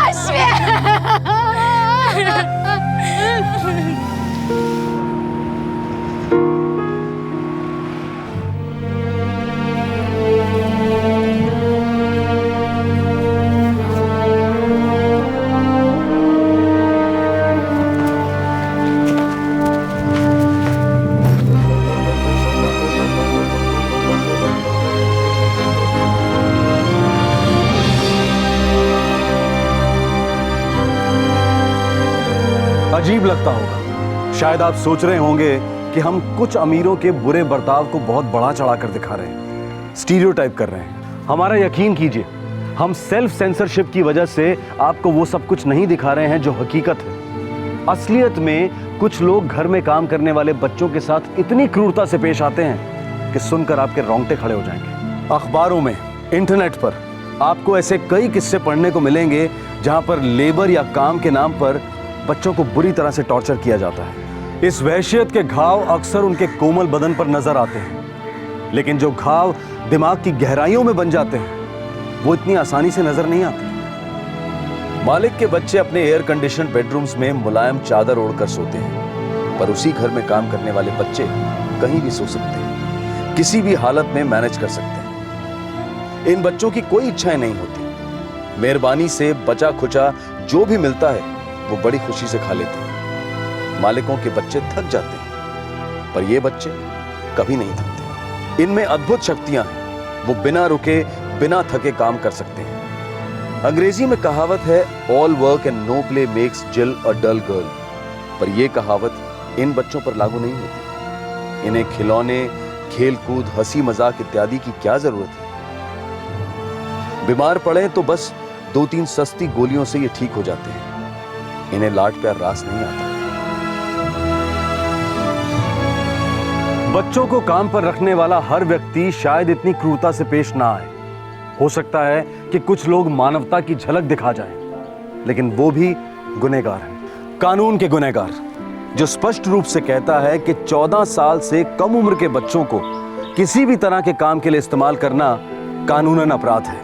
अश्विन। अजीब लगता होगा, शायद आप सोच रहे होंगे कि हम कुछ अमीरों के बुरे बर्ताव को बहुत बढ़ा चढ़ा कर दिखा रहे हैं, स्टीरियोटाइप कर रहे हैं। हमारा यकीन कीजिए, हम सेल्फ सेंसरशिप की वजह से आपको वो सब कुछ नहीं दिखा रहे हैं जो हकीकत है। असलियत में कुछ लोग घर में काम करने वाले बच्चों के साथ इतनी क्रूरता से पेश आते हैं कि सुनकर आपके रोंगटे खड़े हो जाएंगे। अखबारों में, इंटरनेट पर आपको ऐसे कई किस्से पढ़ने को मिलेंगे जहां पर लेबर या काम के नाम पर बच्चों को बुरी तरह से टॉर्चर किया जाता है। इस वहशियत के घाव अक्सर उनके कोमल बदन पर नजर आते हैं, लेकिन जो घाव दिमाग की गहराइयों में बन जाते हैं वो इतनी आसानी से नजर नहीं आते। मालिक के बच्चे अपने एयर कंडीशन बेडरूम्स में मुलायम चादर ओढ़कर सोते हैं, पर उसी घर में काम करने वाले बच्चे कहीं भी सो सकते हैं, किसी भी हालत में मैनेज कर सकते हैं। इन बच्चों की कोई इच्छाएं नहीं होती, मेहरबानी से बचा खुचा जो भी मिलता है वो बड़ी खुशी से खा लेते हैं। मालिकों के बच्चे थक जाते हैं, पर ये बच्चे कभी नहीं थकते। इनमें अद्भुत शक्तियां हैं, वो बिना रुके बिना थके काम कर सकते हैं। अंग्रेजी में कहावत है, all work and no play makes Jill a dull girl, पर यह कहावत इन बच्चों पर लागू नहीं होती। इन्हें खिलौने, खेल कूद, हंसी मजाक इत्यादि की क्या जरूरत है। बीमार पड़े तो बस 2-3 सस्ती गोलियों से ये ठीक हो जाते हैं। इन्हें लाड प्यार रास नहीं आता। बच्चों को काम पर रखने वाला हर व्यक्ति शायद इतनी क्रूरता से पेश ना आए। हो सकता है कि कुछ लोग मानवता की झलक दिखा जाएं, लेकिन वो भी गुनहगार हैं, कानून के गुनहगार, जो स्पष्ट रूप से कहता है कि 14 साल से कम उम्र के बच्चों को किसी भी तरह के काम के लिए इस्तेमाल करना कानूनन अपराध है।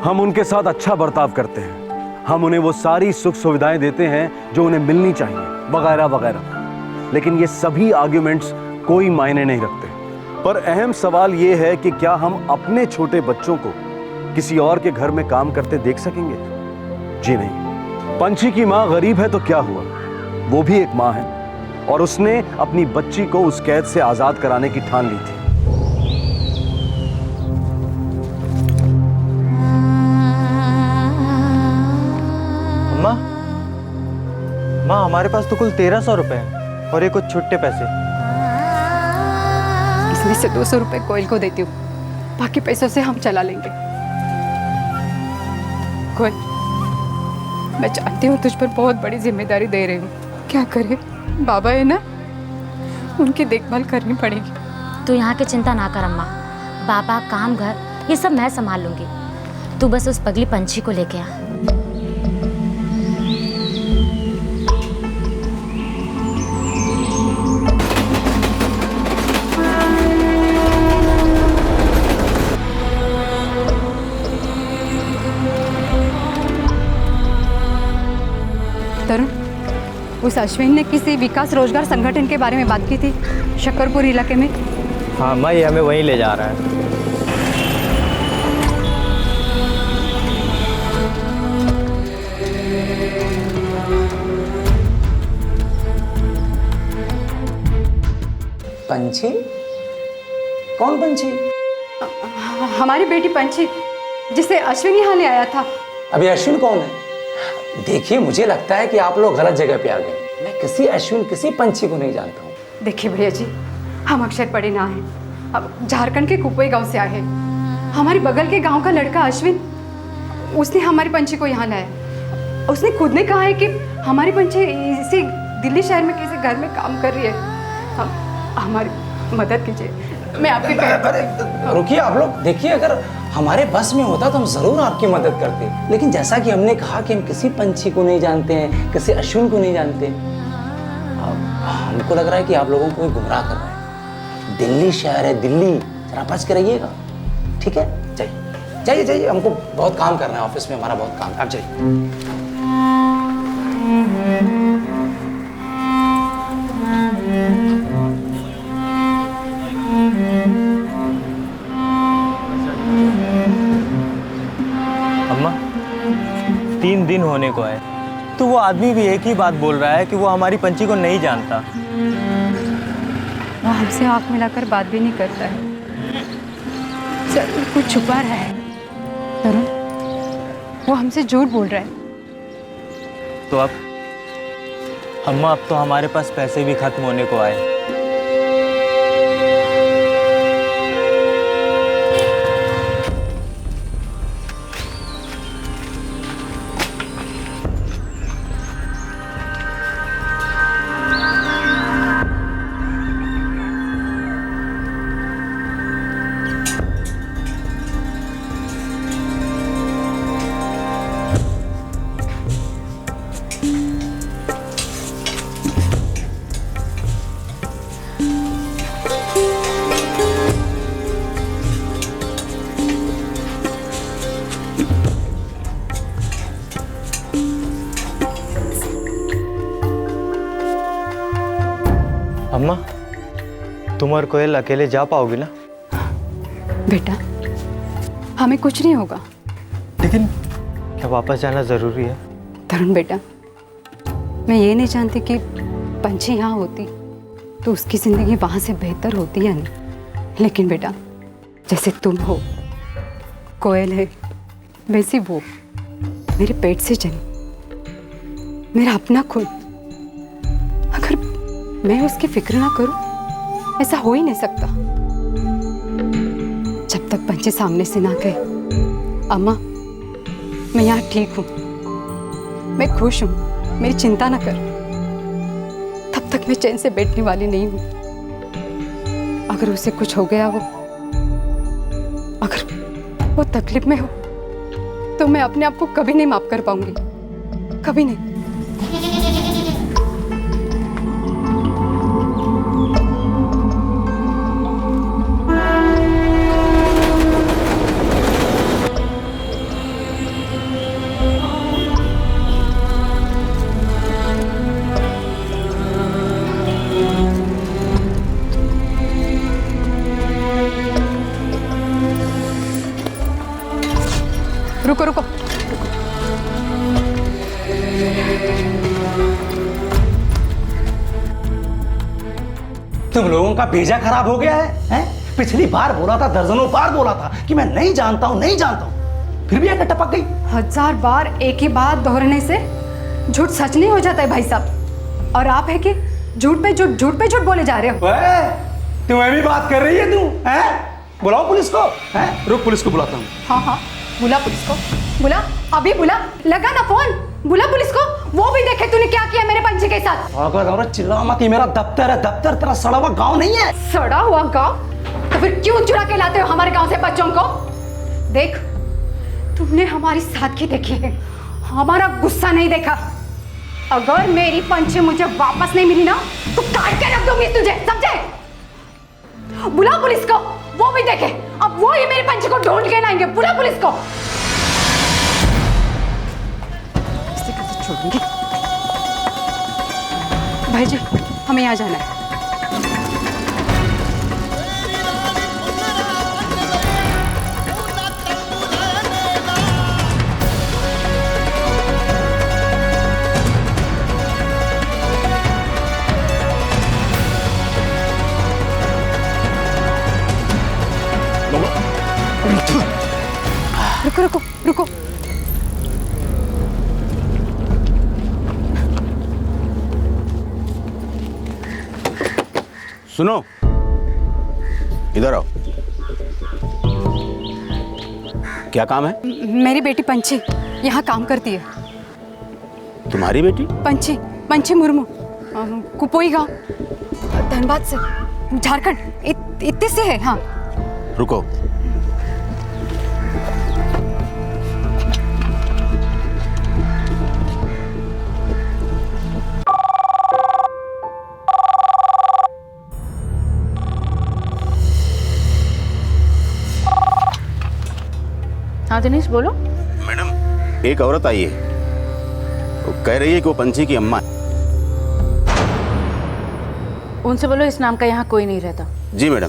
हम उनके साथ अच्छा बर्ताव करते हैं, हम उन्हें वो सारी सुख सुविधाएं देते हैं जो उन्हें मिलनी चाहिए, वगैरह वगैरह। लेकिन ये सभी आर्ग्यूमेंट्स कोई मायने नहीं रखते। पर अहम सवाल ये है कि क्या हम अपने छोटे बच्चों को किसी और के घर में काम करते देख सकेंगे? जी नहीं। पंछी की मां गरीब है तो क्या हुआ, वो भी एक मां है, और उसने अपनी बच्ची को उस कैद से आजाद कराने की ठान ली थी। माँ, हमारे पास तो कुल 1300 रुपए हैं और ये कुछ छुट्टे पैसे। इसमें से 200 रुपए कोयल को देती हूँ, बाकी पैसों से हम चला लेंगे। कोयल, मैं जानती हूँ तुझ पर बहुत बड़ी जिम्मेदारी दे रही हूँ, क्या करे, बाबा है ना, उनकी देखभाल करनी पड़ेगी। तू यहाँ की चिंता ना कर अम्मा, बाबा, काम, घर ये सब मैं संभाल लूंगी। तू बस उस पगली पंछी को लेके आ। तरुण, उस अश्विन ने किसी विकास रोजगार संगठन के बारे में बात की थी शकरपुर इलाके में। हाँ माँ, ये हमें वहीं ले जा रहा है। पंछी? कौन पंछी? हमारी बेटी पंछी, जिसे अश्विन यहाँ ले आया था। अभी अश्विन कौन है? देखिए, मुझे लगता है कि आप लोग गलत जगह पे आ गए। मैं किसी अश्विन, किसी पंछी को नहीं जानता हूँ। देखिए भैया जी, हम अक्षर पढ़े ना हैं, अब झारखंड के कुपई गांव से आए हैं। हमारे बगल के गांव का लड़का अश्विन, उसने हमारी पंछी को यहाँ लाया। उसने खुद ने कहा है कि हमारी पंछी इसी दिल्ली शहर में किसी घर में काम कर रही है। हमारी मदद कीजिए, मैं आपके पैर। रुकिए आप लोग, देखिए, अगर हमारे बस में होता तो हम जरूर आपकी मदद करते, लेकिन जैसा कि हमने कहा कि हम किसी पंछी को नहीं जानते हैं, किसी अश्विन को नहीं जानते। हमको लग रहा है कि आप लोगों को कोई गुमराह कर रहा है। दिल्ली शहर है, दिल्ली, जरा बच के रहिएगा, ठीक है? जाइए जाइए जाइए, हमको बहुत काम करना है ऑफिस में, हमारा बहुत काम है, आप जाइए। अम्मा, 3 दिन होने को है, तो वो आदमी भी एक ही बात बोल रहा है कि वो हमारी पंछी को नहीं जानता। वो हमसे आँख मिलाकर बात भी नहीं करता है, सब कुछ छुपा रहा है। तरुण, वो हमसे झूठ बोल रहा है। तो अब अम्मा, अब तो हमारे पास पैसे भी खत्म होने को आए। अम्मा, तुम और कोयल अकेले जा पाओगी ना? बेटा, हमें कुछ नहीं होगा। लेकिन क्या वापस जाना जरूरी है? तरुण बेटा, मैं ये नहीं जानती कि पंछी यहाँ होती तो उसकी जिंदगी वहां से बेहतर होती या नहीं, लेकिन बेटा, जैसे तुम हो, कोयल है, वैसी वो मेरे पेट से जनी, मेरा अपना खून। अगर मैं उसकी फिक्र ना करूं, ऐसा हो ही नहीं सकता। जब तक पंछी सामने से ना गए, अम्मा, मैं यहाँ ठीक हूँ, मैं खुश हूँ, मेरी चिंता न कर। तब तक मैं चैन से बैठने वाली नहीं हूँ। अगर उसे कुछ हो गया हो, अगर वो तकलीफ में हो, तो मैं अपने आप को कभी नहीं माफ कर पाऊंगी, कभी नहीं। रुको रुको, तुम लोगों का भेजा खराब हो गया है? पिछली बार बोला था, दर्जनों बार बोला था कि मैं नहीं जानता हूं, नहीं जानता हूं, फिर भी आकर टपक गई। 1000 बार एक ही बात दोहराने से झूठ सच नहीं हो जाता है भाई साहब। और आप है कि झूठ पे झूठ बोले जा रहे हो। तुम्हें भी बात कर रही है तू? बुलाओ पुलिस को। रुक, पुलिस को बुलाता हूँ। हाँ हाँ, बुला पुलिस को, बुला, अभी बुला, लगा ना फोन, बुला पुलिस को, वो भी देखे तूने क्या किया मेरे पंछी के साथ। अगर चिल्ला मत, ये मेरा दफ्तर है, दफ्तर तेरा सड़ा हुआ गाँव नहीं है। सड़ा हुआ गाँव? तो फिर क्यों चुरा के लाते हो हमारे गाँव से बच्चों को? देख, तुमने हमारी सादगी देखी है, हमारा गुस्सा नहीं देखा। अगर मेरी पंछी मुझे वापस नहीं मिली ना, तो काट के रख दूंगी तुझे, समझे? बुला पुलिस को, वो भी देखे, अब वो ही मेरी पंछी को ढूंढ के लाएंगे। बुला पुलिस को। इसे कैसे छोड़ूंगी? भाई जी, हमें यहाँ जाना है। रुको रुको रुको, सुनो, इधर आओ। क्या काम है? मेरी बेटी पंछी यहाँ काम करती है। तुम्हारी बेटी? पंछी मुर्मू, कुपोई गांव, धनबाद से, झारखंड, इतने से है। हाँ, रुको। हाँ दिनेश, बोलो। मैडम, एक औरत आई है, वो कह रही है कि वो पंछी की अम्मा है। उनसे बोलो इस नाम का यहाँ कोई नहीं रहता। जी मैडम।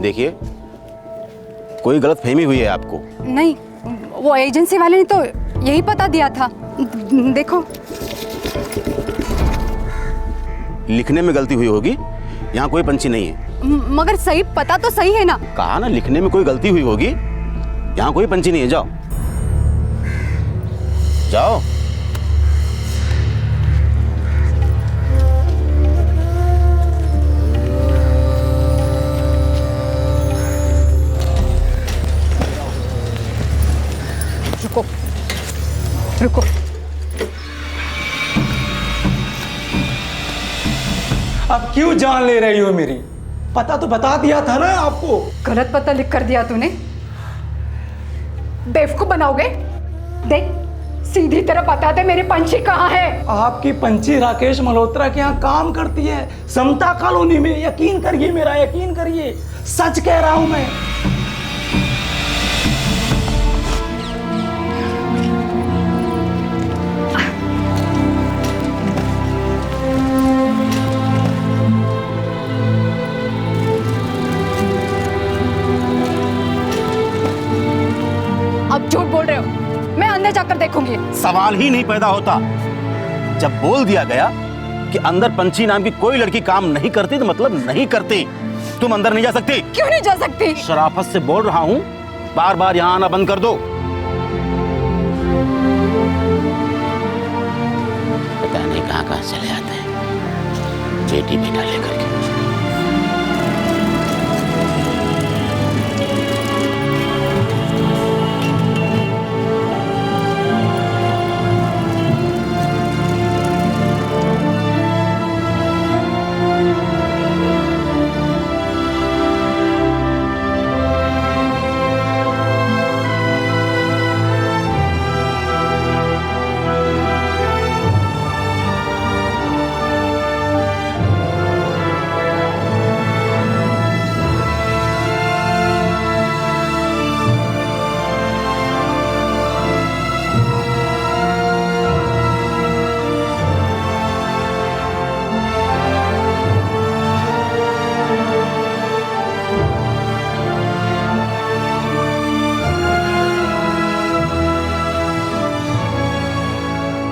देखिए, कोई गलतफहमी हुई है आपको। नहीं, वो एजेंसी वाले ने तो यही पता दिया था। देखो, लिखने में गलती हुई होगी, यहाँ कोई पंछी नहीं है। मगर सही पता तो सही है ना। कहा ना, लिखने में कोई गलती हुई होगी, यहाँ कोई पंछी नहीं है। जाओ जाओ। रुको रुको, अब क्यों जान ले रही हो मेरी? पता तो बता दिया था ना आपको। गलत पता लिख कर दिया तूने। बेवकूफ बनाओगे? देख, सीधी तरह बता दे मेरी पंछी कहाँ है। आपकी पंछी राकेश मल्होत्रा के यहाँ काम करती है, समता कॉलोनी में। यकीन करिए मेरा, यकीन करिए, सच कह रहा हूं मैं। अब झूठ बोल रहे हो, मैं अंदर जाकर देखूंगी। सवाल ही नहीं पैदा होता। जब बोल दिया गया कि अंदर पंछी नाम की कोई लड़की काम नहीं करती, तो मतलब नहीं करती। तुम अंदर नहीं जा सकती। क्यों नहीं जा सकती? शराफत से बोल रहा हूं, बार बार यहां आना बंद कर दो। पता नहीं कहां चले आते हैं, बेटी बेटा लेकर के।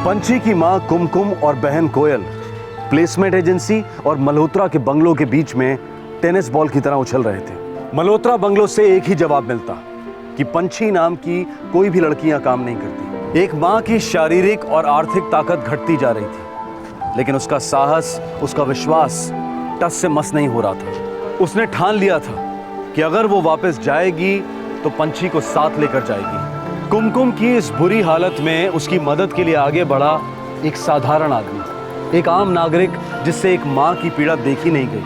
पंची की मां कुमकुम और बहन कोयल प्लेसमेंट एजेंसी और मल्होत्रा के बंगलों के बीच में टेनिस बॉल की तरह उछल रहे थे। मल्होत्रा बंगलों से एक ही जवाब मिलता कि पंची नाम की कोई भी लड़कियां काम नहीं करती। एक मां की शारीरिक और आर्थिक ताकत घटती जा रही थी, लेकिन उसका साहस, उसका विश्वास टस से मस नहीं हो रहा था। उसने ठान लिया था कि अगर वो वापस जाएगी तो पंची को साथ लेकर जाएगी। कुमकुम की इस बुरी हालत में उसकी मदद के लिए आगे बढ़ा एक साधारण आदमी, एक आम नागरिक जिससे एक मां की पीड़ा देखी नहीं गई।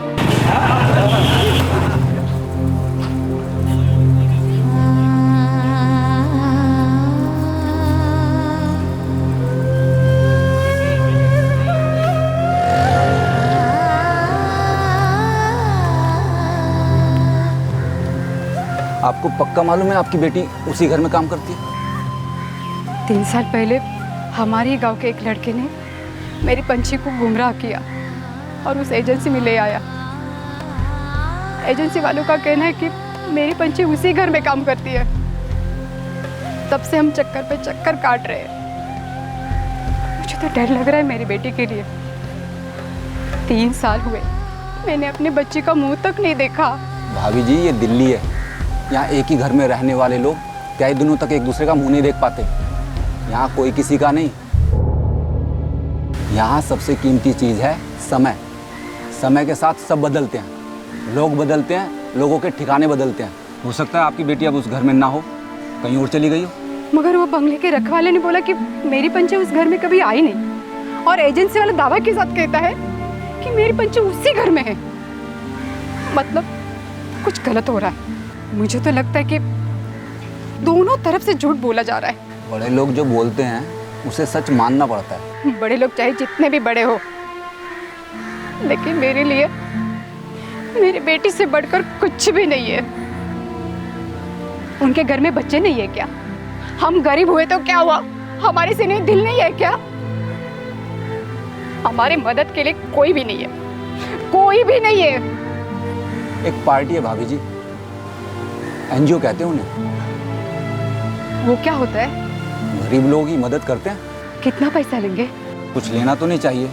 आपको पक्का मालूम है आपकी बेटी उसी घर में काम करती है? 3 साल पहले हमारे ही गांव के एक लड़के ने मेरी पंछी को गुमराह किया और उस एजेंसी में ले आया। एजेंसी वालों का कहना है कि मेरी पंछी उसी घर में काम करती है। तब से हम चक्कर पे चक्कर काट रहे हैं। मुझे तो डर लग रहा है मेरी बेटी के लिए। 3 साल हुए मैंने अपनी बच्ची का मुंह तक नहीं देखा। भाभी जी, ये दिल्ली है, यहाँ एक ही घर में रहने वाले लोग कई दिनों तक एक दूसरे का मुंह नहीं देख पाते। यहाँ कोई किसी का नहीं। यहाँ सबसे कीमती चीज़ है समय। समय के साथ सब बदलते हैं, लोग बदलते हैं, लोगों के ठिकाने बदलते हैं। हो सकता है आपकी बेटी अब उस घर में ना हो, कहीं और चली गई हो। मगर वो बंगले के रखवाले ने बोला कि मेरी पंछी उस घर में कभी आई नहीं, और एजेंसी वाला दावा के साथ कहता है कि मेरी पंछी उसी घर में है। मतलब कुछ गलत हो रहा है। मुझे तो लगता है कि दोनों तरफ से झूठ बोला जा रहा है। बड़े लोग जो बोलते हैं उसे सच मानना पड़ता है। बड़े लोग चाहे जितने भी बड़े हो, लेकिन मेरे लिए मेरी बेटी से बढ़कर कुछ भी नहीं है। उनके घर में बच्चे नहीं है क्या? हम गरीब हुए तो क्या हुआ? हमारे सीने में दिल नहीं है क्या? हमारी मदद के लिए कोई भी नहीं है, कोई भी नहीं है। एक पार्टी है भाभी जी, एनजीओ कहते हैं उन्हें। वो क्या होता है? गरीब लोगों की मदद करते हैं। कितना पैसा लेंगे? कुछ लेना तो नहीं चाहिए,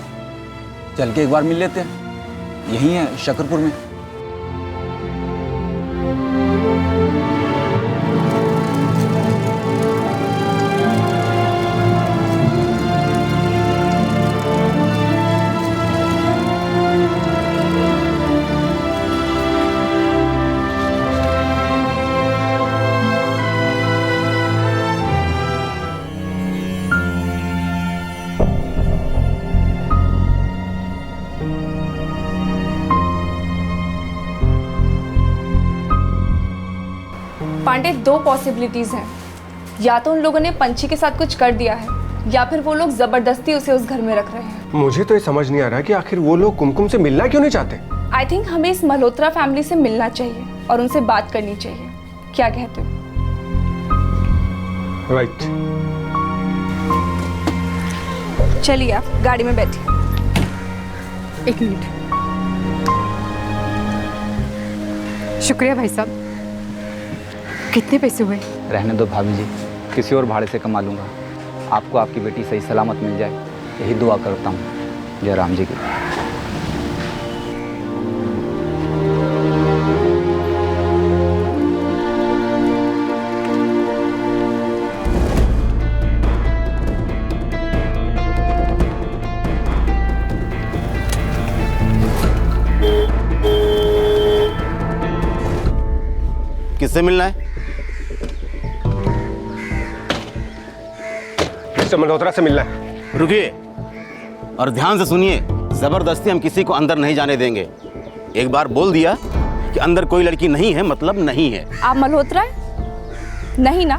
चल के एक बार मिल लेते हैं। यही है शकरपुर में। पांडे, 2 पॉसिबिलिटीज हैं। या तो उन लोगों ने पंछी के साथ कुछ कर दिया है, या फिर वो लोग जबरदस्ती उसे उस घर में रख रहे हैं। मुझे तो ये समझ नहीं आ रहा कि आखिर वो लोग कुमकुम से मिलना क्यों नहीं चाहते। आई थिंक हमें इस मल्होत्रा फैमिली से मिलना चाहिए और उनसे बात करनी चाहिए। क्या कहते हो? राइट। चलिए आप गाड़ी में बैठिए। 1 मिनट। शुक्रिया भाई साहब। कितने पैसे हुए? रहने दो भाभी जी, किसी और भाड़े से कमा लूँगा। आपको आपकी बेटी सही सलामत मिल जाए, यही दुआ करता हूँ जय राम जी की। किससे मिलना है? मल्होत्रा से मिलना है। रुकिए और ध्यान से सुनिए। जबरदस्ती हम किसी को अंदर नहीं जाने देंगे। एक बार बोल दिया कि अंदर कोई लड़की नहीं है, मतलब नहीं है। आप मल्होत्रा नहीं ना?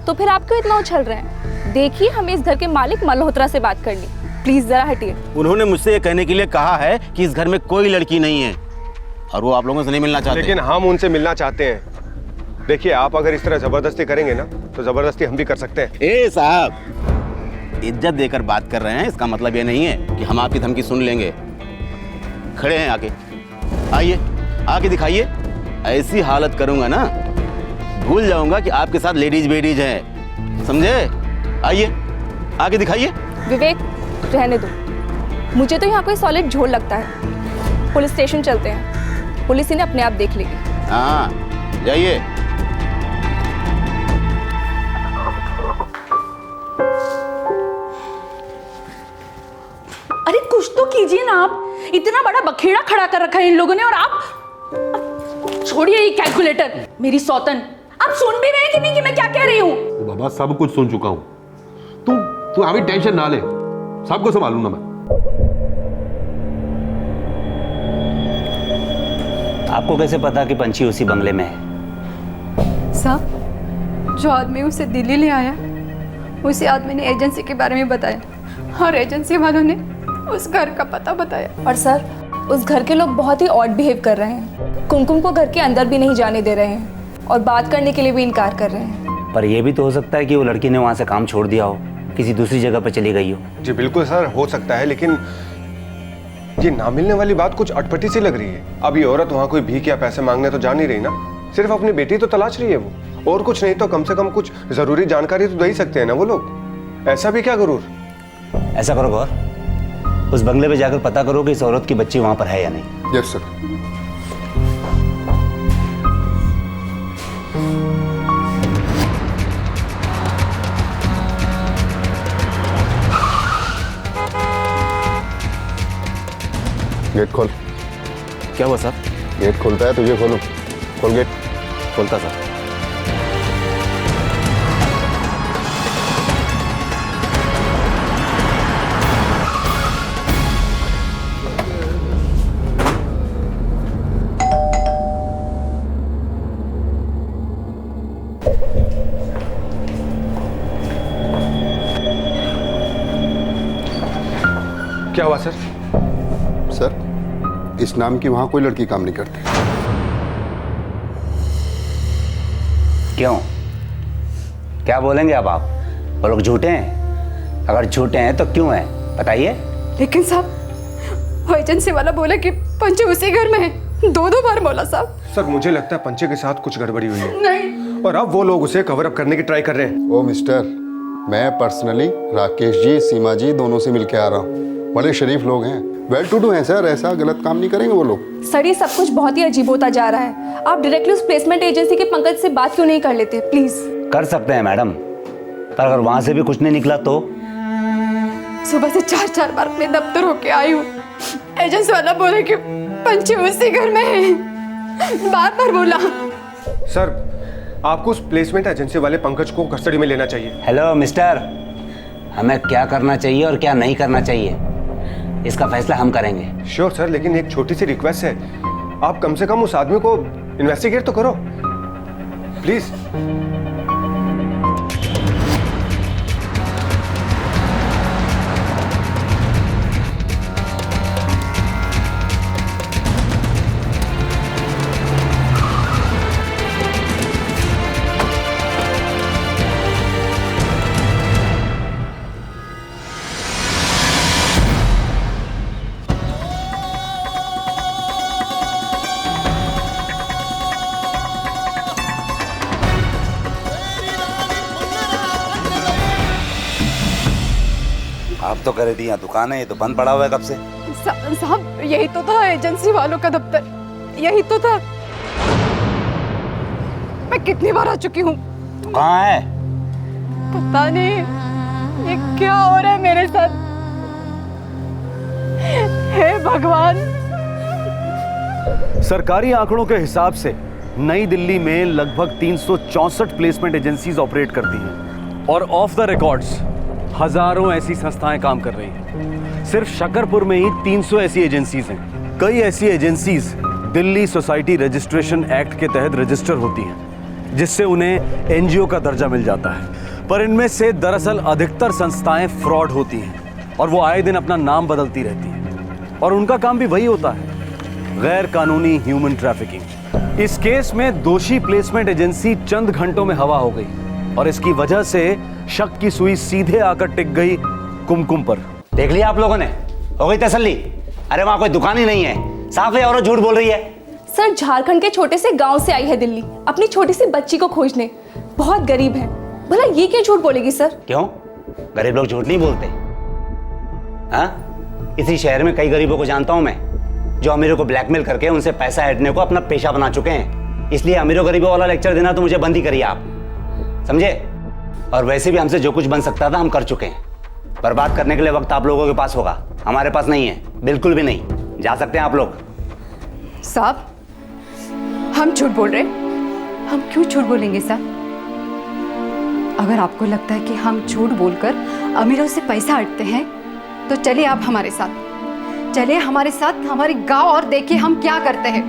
तो फिर आप क्यों इतना उछल रहे हैं? देखिए, हमें इस घर के मालिक मल्होत्रा से बात करनी। प्लीज जरा हटिए। उन्होंने मुझसे ये कहने के लिए कहा है कि इस घर में कोई लड़की नहीं है और वो आप लोगों से नहीं मिलना चाहते। लेकिन हम उनसे मिलना चाहते हैं। देखिए, आप अगर इस तरह जबरदस्ती करेंगे ना तो जबरदस्ती हम भी कर सकते हैं। ए साहब, इज्जत देकर बात कर रहे हैं, इसका मतलब ये नहीं है कि हम आपकी धमकी सुन लेंगे। खड़े हैं, आके आइए, आके दिखाइए। ऐसी हालत करूंगा ना, भूल जाऊंगा कि आपके साथ लेडीज बेडीज हैं, समझे? आइए, आके दिखाइए। विवेक, रहने दो। मुझे तो यहाँ कोई सॉलिड झोल लगता है। पुलिस स्टेशन चलते हैं, पुलिस इन्हें अपने आप देख लेगी। हाँ, जाइए। अरे कुछ तो कीजिए ना आप, इतना बड़ा बखेड़ा खड़ा कर रखा है इन लोगों ने, और आप छोड़िए ये कैलकुलेटर। मेरी सौतन, आप सुन भी रहे हैं कि नहीं कि मैं क्या कह रही हूँ? बाबा सब कुछ सुन चुका हूँ, तू अभी टेंशन ना ले, सबको संभालूं ना मैं। आपको कैसे पता कि पंछी उसी बंगले में है? साहब, जो आदमी उसे दिल्ली ले आया, उसी आदमी ने एजेंसी के बारे में बताया और एजेंसी वालों ने उस घर का पता बताया। और सर, उस घर के लोग बहुत ही ऑड बिहेव कर रहे हैं। कुमकुम को घर के अंदर भी नहीं जाने दे रहे हैं और बात करने के लिए भी इनकार कर रहे हैं। पर यह भी तो हो सकता है कि वो लड़की ने वहाँ से काम छोड़ दिया हो, किसी दूसरी जगह पर चली गई हो। जी बिल्कुल सर, हो सकता है, लेकिन ये ना मिलने वाली बात कुछ अटपटी सी लग रही है। अब ये औरत वहाँ कोई भीख या पैसे मांगने तो जा नहीं रही ना, सिर्फ अपनी बेटी तो तलाश रही है वो, और कुछ नहीं तो कम से कम कुछ जरूरी जानकारी तो दे ही सकते हैं ना वो लोग। ऐसा भी क्या गरूर? ऐसा करो गौर, उस बंगले पे जाकर पता करो कि इस औरत की बच्ची वहाँ पर है या नहीं। Yes sir. गेट खोल। क्या हुआ सर? गेट खोलता है, तुझे खोलूं? खोल गेट। खोलता सर। क्या हुआ सर? सर, इस नाम की वहां कोई लड़की काम नहीं करती। क्यों? क्या बोलेंगे अब आप? वो लोग झूठे हैं? अगर झूठे हैं तो क्यों हैं, बताइए। लेकिन साहब, वो एजेंसी वाला बोला कि पंचे उसी घर में है। दो बार बोला साहब। सर मुझे लगता है पंचे के साथ कुछ गड़बड़ी हुई है। नहीं। और अब वो लोग उसे कवर अप करने की ट्राई कर रहे हैं। ओ मिस्टर, मैं पर्सनली राकेश जी, सीमा जी दोनों से मिलके आ रहा हूँ। बड़े शरीफ लोग हैं, वेल टू डू हैं सर, ऐसा गलत काम नहीं करेंगे वो लोग। सर, ये सब कुछ बहुत ही अजीब होता जा रहा है। आप डायरेक्टली उस प्लेसमेंट एजेंसी के पंकज से बात क्यों नहीं कर लेते प्लीज? कर सकते हैं मैडम, पर अगर वहां से भी कुछ नहीं निकला तो? सुबह से 4 बार अपने दफ्तर होके आई हूँ। एजेंसी वाला बोले कि पंछी उसी घर में है, बार बोला। सर, आपको उस प्लेसमेंट एजेंसी वाले पंकज को कस्टडी में लेना चाहिए। हेलो मिस्टर, हमें क्या करना चाहिए और क्या नहीं करना चाहिए इसका फैसला हम करेंगे। श्योर सर, लेकिन एक छोटी सी रिक्वेस्ट है, आप कम से कम उस आदमी को इन्वेस्टिगेट तो करो प्लीज। आप तो करे थी यहाँ दुकान है, ये तो बंद पड़ा हुआ है कब से। साहब, यही तो था एजेंसी वालों का दफ्तर, यही तो था। मैं कितनी बार आ चुकी हूँ। कहाँ है? पता नहीं ये क्या हो रहा है मेरे साथ। हे भगवान। सरकारी आंकड़ों के हिसाब से नई दिल्ली में लगभग 364 प्लेसमेंट एजेंसीज ऑपरेट करती हैं और ऑफ द रिकॉर्ड्स हजारों ऐसी संस्थाएं काम कर रही हैं। सिर्फ शकरपुर में ही 300 ऐसी एजेंसीज हैं। कई ऐसी agencies Delhi society registration act के तहत रजिस्टर होती हैं, जिससे उन्हें एनजीओ का दर्जा मिल जाता है। पर इनमें से दरअसल अधिकतर संस्थाएं फ्रॉड होती हैं और वो आए दिन अपना नाम बदलती रहती हैं और उनका काम भी वही होता है, गैर कानूनी ह्यूमन ट्रैफिकिंग। इस केस में दोषी प्लेसमेंट एजेंसी चंद घंटों में हवा हो गई और इसकी वजह से शक की सुई सीधे आकर टिक गई कुमकुम पर। देख लिया आप लोगों ने? हो गई तसल्ली? अरे वहां कोई दुकान ही नहीं है, साफ है औरत झूठ बोल रही है। सर, झारखंड के छोटे से गांव से आई है दिल्ली अपनी छोटी सी बच्ची को खोजने। बहुत गरीब है, भला ये क्यों झूठ बोलेगी सर? क्यों? गरीब लोग झूठ नहीं बोलते। हाँ, इसी शहर में कई गरीबों को जानता हूं मैं, जो अमीरों को ब्लैकमेल करके उनसे पैसा ऐंठने को अपना पेशा बना चुके हैं। इसलिए अमीरों गरीबों वाला लेक्चर देना तो मुझे बंद ही करिए आप, समझे? और वैसे भी हमसे जो कुछ बन सकता था हम कर चुके हैं। बर्बाद करने के लिए वक्त आप लोगों के पास होगा, हमारे पास नहीं है, बिल्कुल भी नहीं। जा सकते हैं आप लोग। साहब, हम झूठ बोल रहे? हम क्यों झूठ बोलेंगे साहब? अगर आपको लगता है कि हम झूठ बोलकर अमीरों से पैसा हटते हैं तो चलिए आप हमारे साथ, चलिए हमारे साथ हमारे गांव और देखिए हम क्या करते हैं।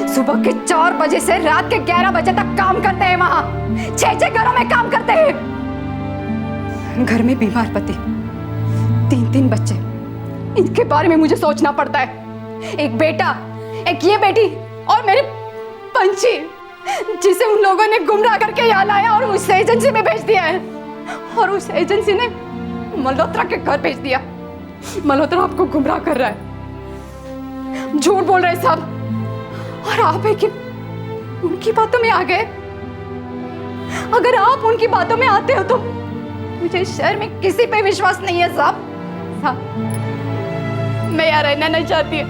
सुबह के 4 बजे से रात के 11 बजे तक काम करते हैं, वहां 6 घरों में काम करते हैं। घर में बीमार पति, 3 बच्चे, इनके बारे में मुझे सोचना पड़ता है। एक बेटा, एक ये बेटी और मेरे पंछी, जिसे उन लोगों ने गुमराह करके यहाँ लाया और उस एजेंसी में भेज दिया है, और उस एजेंसी ने मल्होत्रा के घर भेज दिया। मल्होत्रा आपको गुमराह कर रहा है, झूठ बोल रहे साहब, और आप है कि उनकी बातों में आ गए। अगर आप उनकी बातों में आते हो तो मुझे शहर में किसी पे विश्वास नहीं है साहब। मैं यहाँ रहना नहीं चाहती,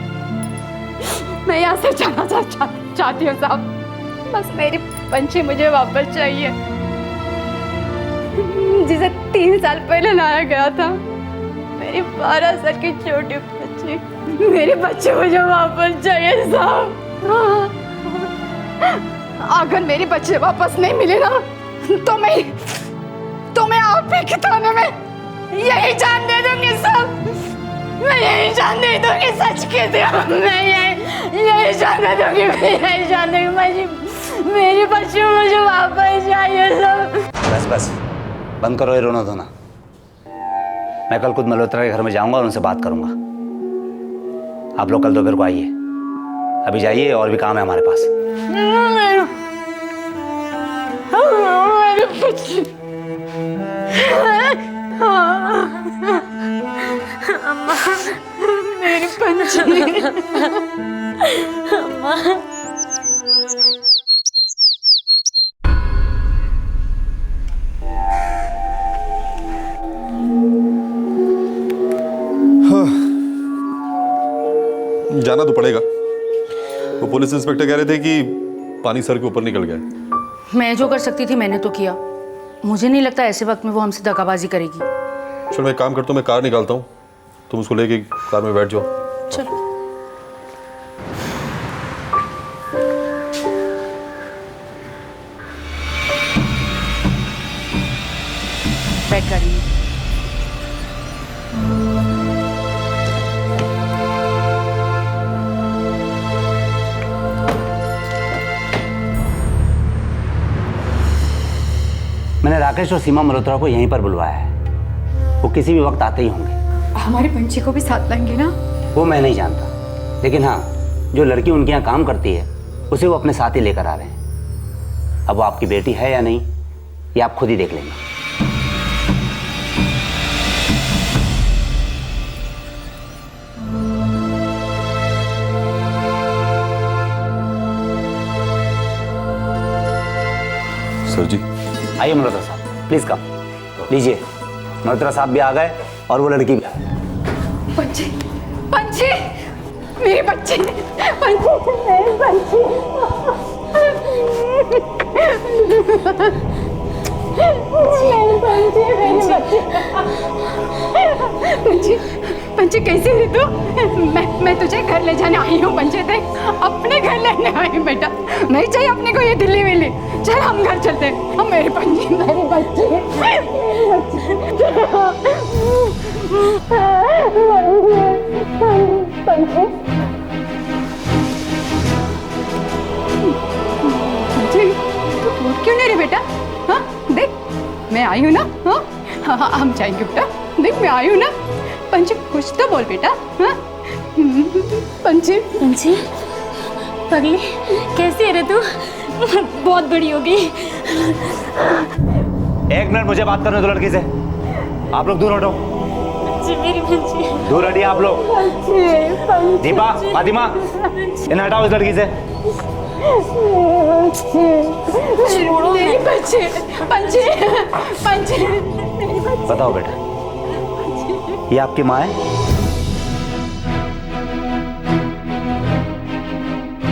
मैं यहाँ से जाना चाहती हूँ साहब। बस मेरी पंछी मुझे वापस चाहिए, जिसे 3 साल पहले लाया गया था। मेरी 12 साल की छोटी बच्ची, मेरे बच्चे मुझे वापस चाहिए साहब। अगर मेरे बच्चे वापस नहीं मिले ना तो मैं आप ही के थाने में यही जान दे दूंगी साहब। मैं यही जान दे दूंगी, सच कहती हूँ, मैं यही जान दे दूंगी, मैं यही जान दूंगी। मेरी बच्ची मुझे वापस चाहिए सब। बस बस बंद करो ये रोना धोना। मैं कल खुद मल्होत्रा के घर में जाऊंगा और उनसे बात करूंगा। आप लोग कल दोपहर को आइए, अभी जाइए, और भी काम है हमारे पास। मेरी बच्ची, अम्मा, मेरी पंछी, अम्मा। जाना तो पड़ेगा। वो पुलिस इंस्पेक्टर कह रहे थे कि पानी सर के ऊपर निकल गया। मैं जो कर सकती थी मैंने तो किया। मुझे नहीं लगता ऐसे वक्त में वो हमसे दगाबाजी करेगी। चलो मैं काम करता हूँ, मैं कार निकालता हूँ, तुम उसको लेके कार में बैठ जाओ। चलो। बैठ गाड़ी में। मैंने राकेश और सीमा मल्होत्रा को यहीं पर बुलवाया है, वो किसी भी वक्त आते ही होंगे। हमारे पंछी को भी साथ लाएंगे ना? वो मैं नहीं जानता, लेकिन हाँ, जो लड़की उनके यहाँ काम करती है उसे वो अपने साथ ही लेकर आ रहे हैं। अब वो आपकी बेटी है या नहीं ये आप खुद ही देख लेंगे। सर जी। आइए मल्होत्रा साहब, प्लीज कम। लीजिए, मल्होत्रा साहब भी आ गए और वो लड़की भी आ गई। पंछी, पंछी, मेरी बच्ची, पंछी, मेरी बच्ची, पंछी, पंछी कैसी है तू? मैं तुझे घर ले जाने आई हूँ पंछी, देख अपने घर लेने आई हूँ बेटा। नहीं चाहिए अपने को ये दिल्ली विल्ली, चल हम घर चलते हैं। हम मेरी पंछी, मेरी बच्ची, पंछी, क्यों नहीं रे बेटा? हाँ देख मैं आई हूँ ना। हाँ हाँ हम जाएंगे बेटा, देख मैं आई हूँ ना। पंछी कुछ तो बोल बेटा। हाँ पंछी, पंछी पगली कैसी है रे तू? बहुत बड़ी हो गई। एक मिनट मुझे बात करने दो लड़की से। आप लोग दूर हटो। मेरी पंछी दूर हटिए आप लोग। दीपा, फातिमा, इन्हें हटाओ इस लड़की से। मेरी बच्ची, पंछी, पंछी, बताओ बेटा, ये आपकी माँ है?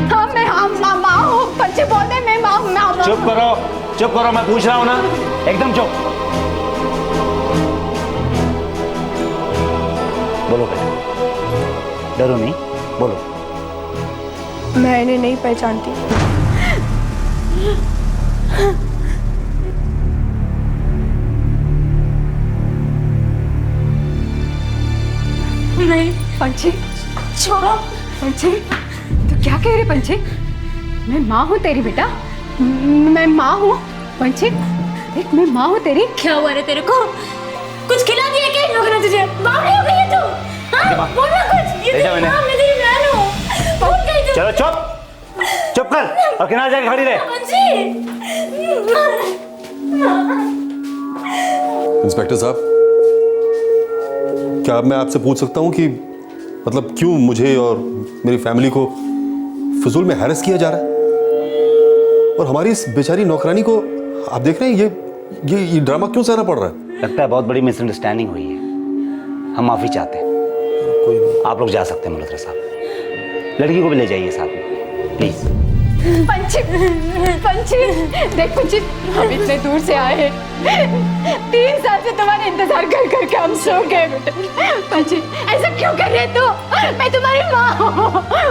हाँ मैं माँ हूँ। पंची बोल दे मैं माँ हूँ। चुप करो, मैं पूछ रहा हूँ ना, एकदम चुप। बोलो बेटा, डरो नहीं, बोलो। मैं इन्हें नहीं पहचानती। नहीं पंची, छोड़ो। पंची तू क्या कह रही पंची? मैं माँ हूँ तेरी बेटा, मैं माँ हूँ। पंची देख, मैं माँ हूँ तेरी। क्या हुआ रे तेरे को? कुछ खिला दिया क्या इन लोगों ने तुझे? बावली हो गई है तू? हाँ? बोल ना कुछ। ये तेरी माँ, मैं तेरी बहन हूँ। बोल गई तू। चलो चुप कर और किनारे जाके खड़ी रहे। इंस्पेक्टर साहब, क्या मैं आपसे पूछ सकता हूँ कि मतलब क्यों मुझे और मेरी फैमिली को फिजूल में हैरेस किया जा रहा है, और हमारी इस बेचारी नौकरानी को आप देख रहे हैं ये ड्रामा क्यों सहना पड़ रहा है? लगता है बहुत बड़ी मिसअंडरस्टैंडिंग हुई है, हम माफी चाहते हैं। आप लोग जा सकते हैं मल्होत्रा साहब, लड़की को भी ले जाइए साथ में प्लीज। पंची देख पंची, हम इतने दूर से आए हैं। 3 साल से तुम्हारे इंतजार कर करके हम सो गए बेटे। पंची ऐसा क्यों कर रही है तू? मैं तुम्हारी माँ हूँ,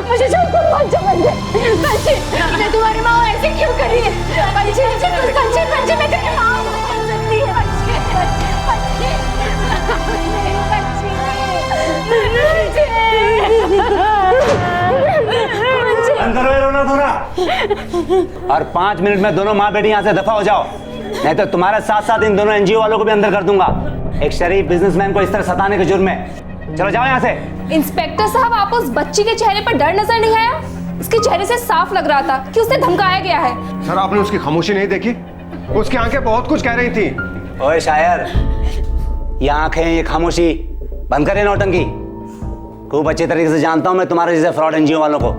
मुझे छोड़कर मत जा। पंची मैं तुम्हारी माँ हूँ, ऐसे क्यों कर रही है? पंची मैं तेरी माँ हूँ। अंदर रोना धोना, और 5 मिनट में दोनों माँ बेटी यहाँ से दफा हो जाओ, नहीं तो तुम्हारे साथ साथ इन दोनों एनजीओ वालों को भी अंदर कर दूंगा, एक शरीफ बिजनेसमैन को इस तरह सताने के जुर्म में। चलो जाओ यहाँ से। इंस्पेक्टर साहब, आप उस बच्ची के चेहरे पर डर नजर नहीं आया? उसके चेहरे से साफ लग रहा था कि उसे धमकाया गया है। सर आपने उसकी खामोशी नहीं देखी? उसकी आंखें बहुत कुछ कह रही थी। ओए शायर, ये आंखें, ये खामोशी बंद करे नौटंकी। खूब अच्छे तरीके से जानता हूं मैं तुम्हारे जैसे फ्रॉड एनजीओ वालों को,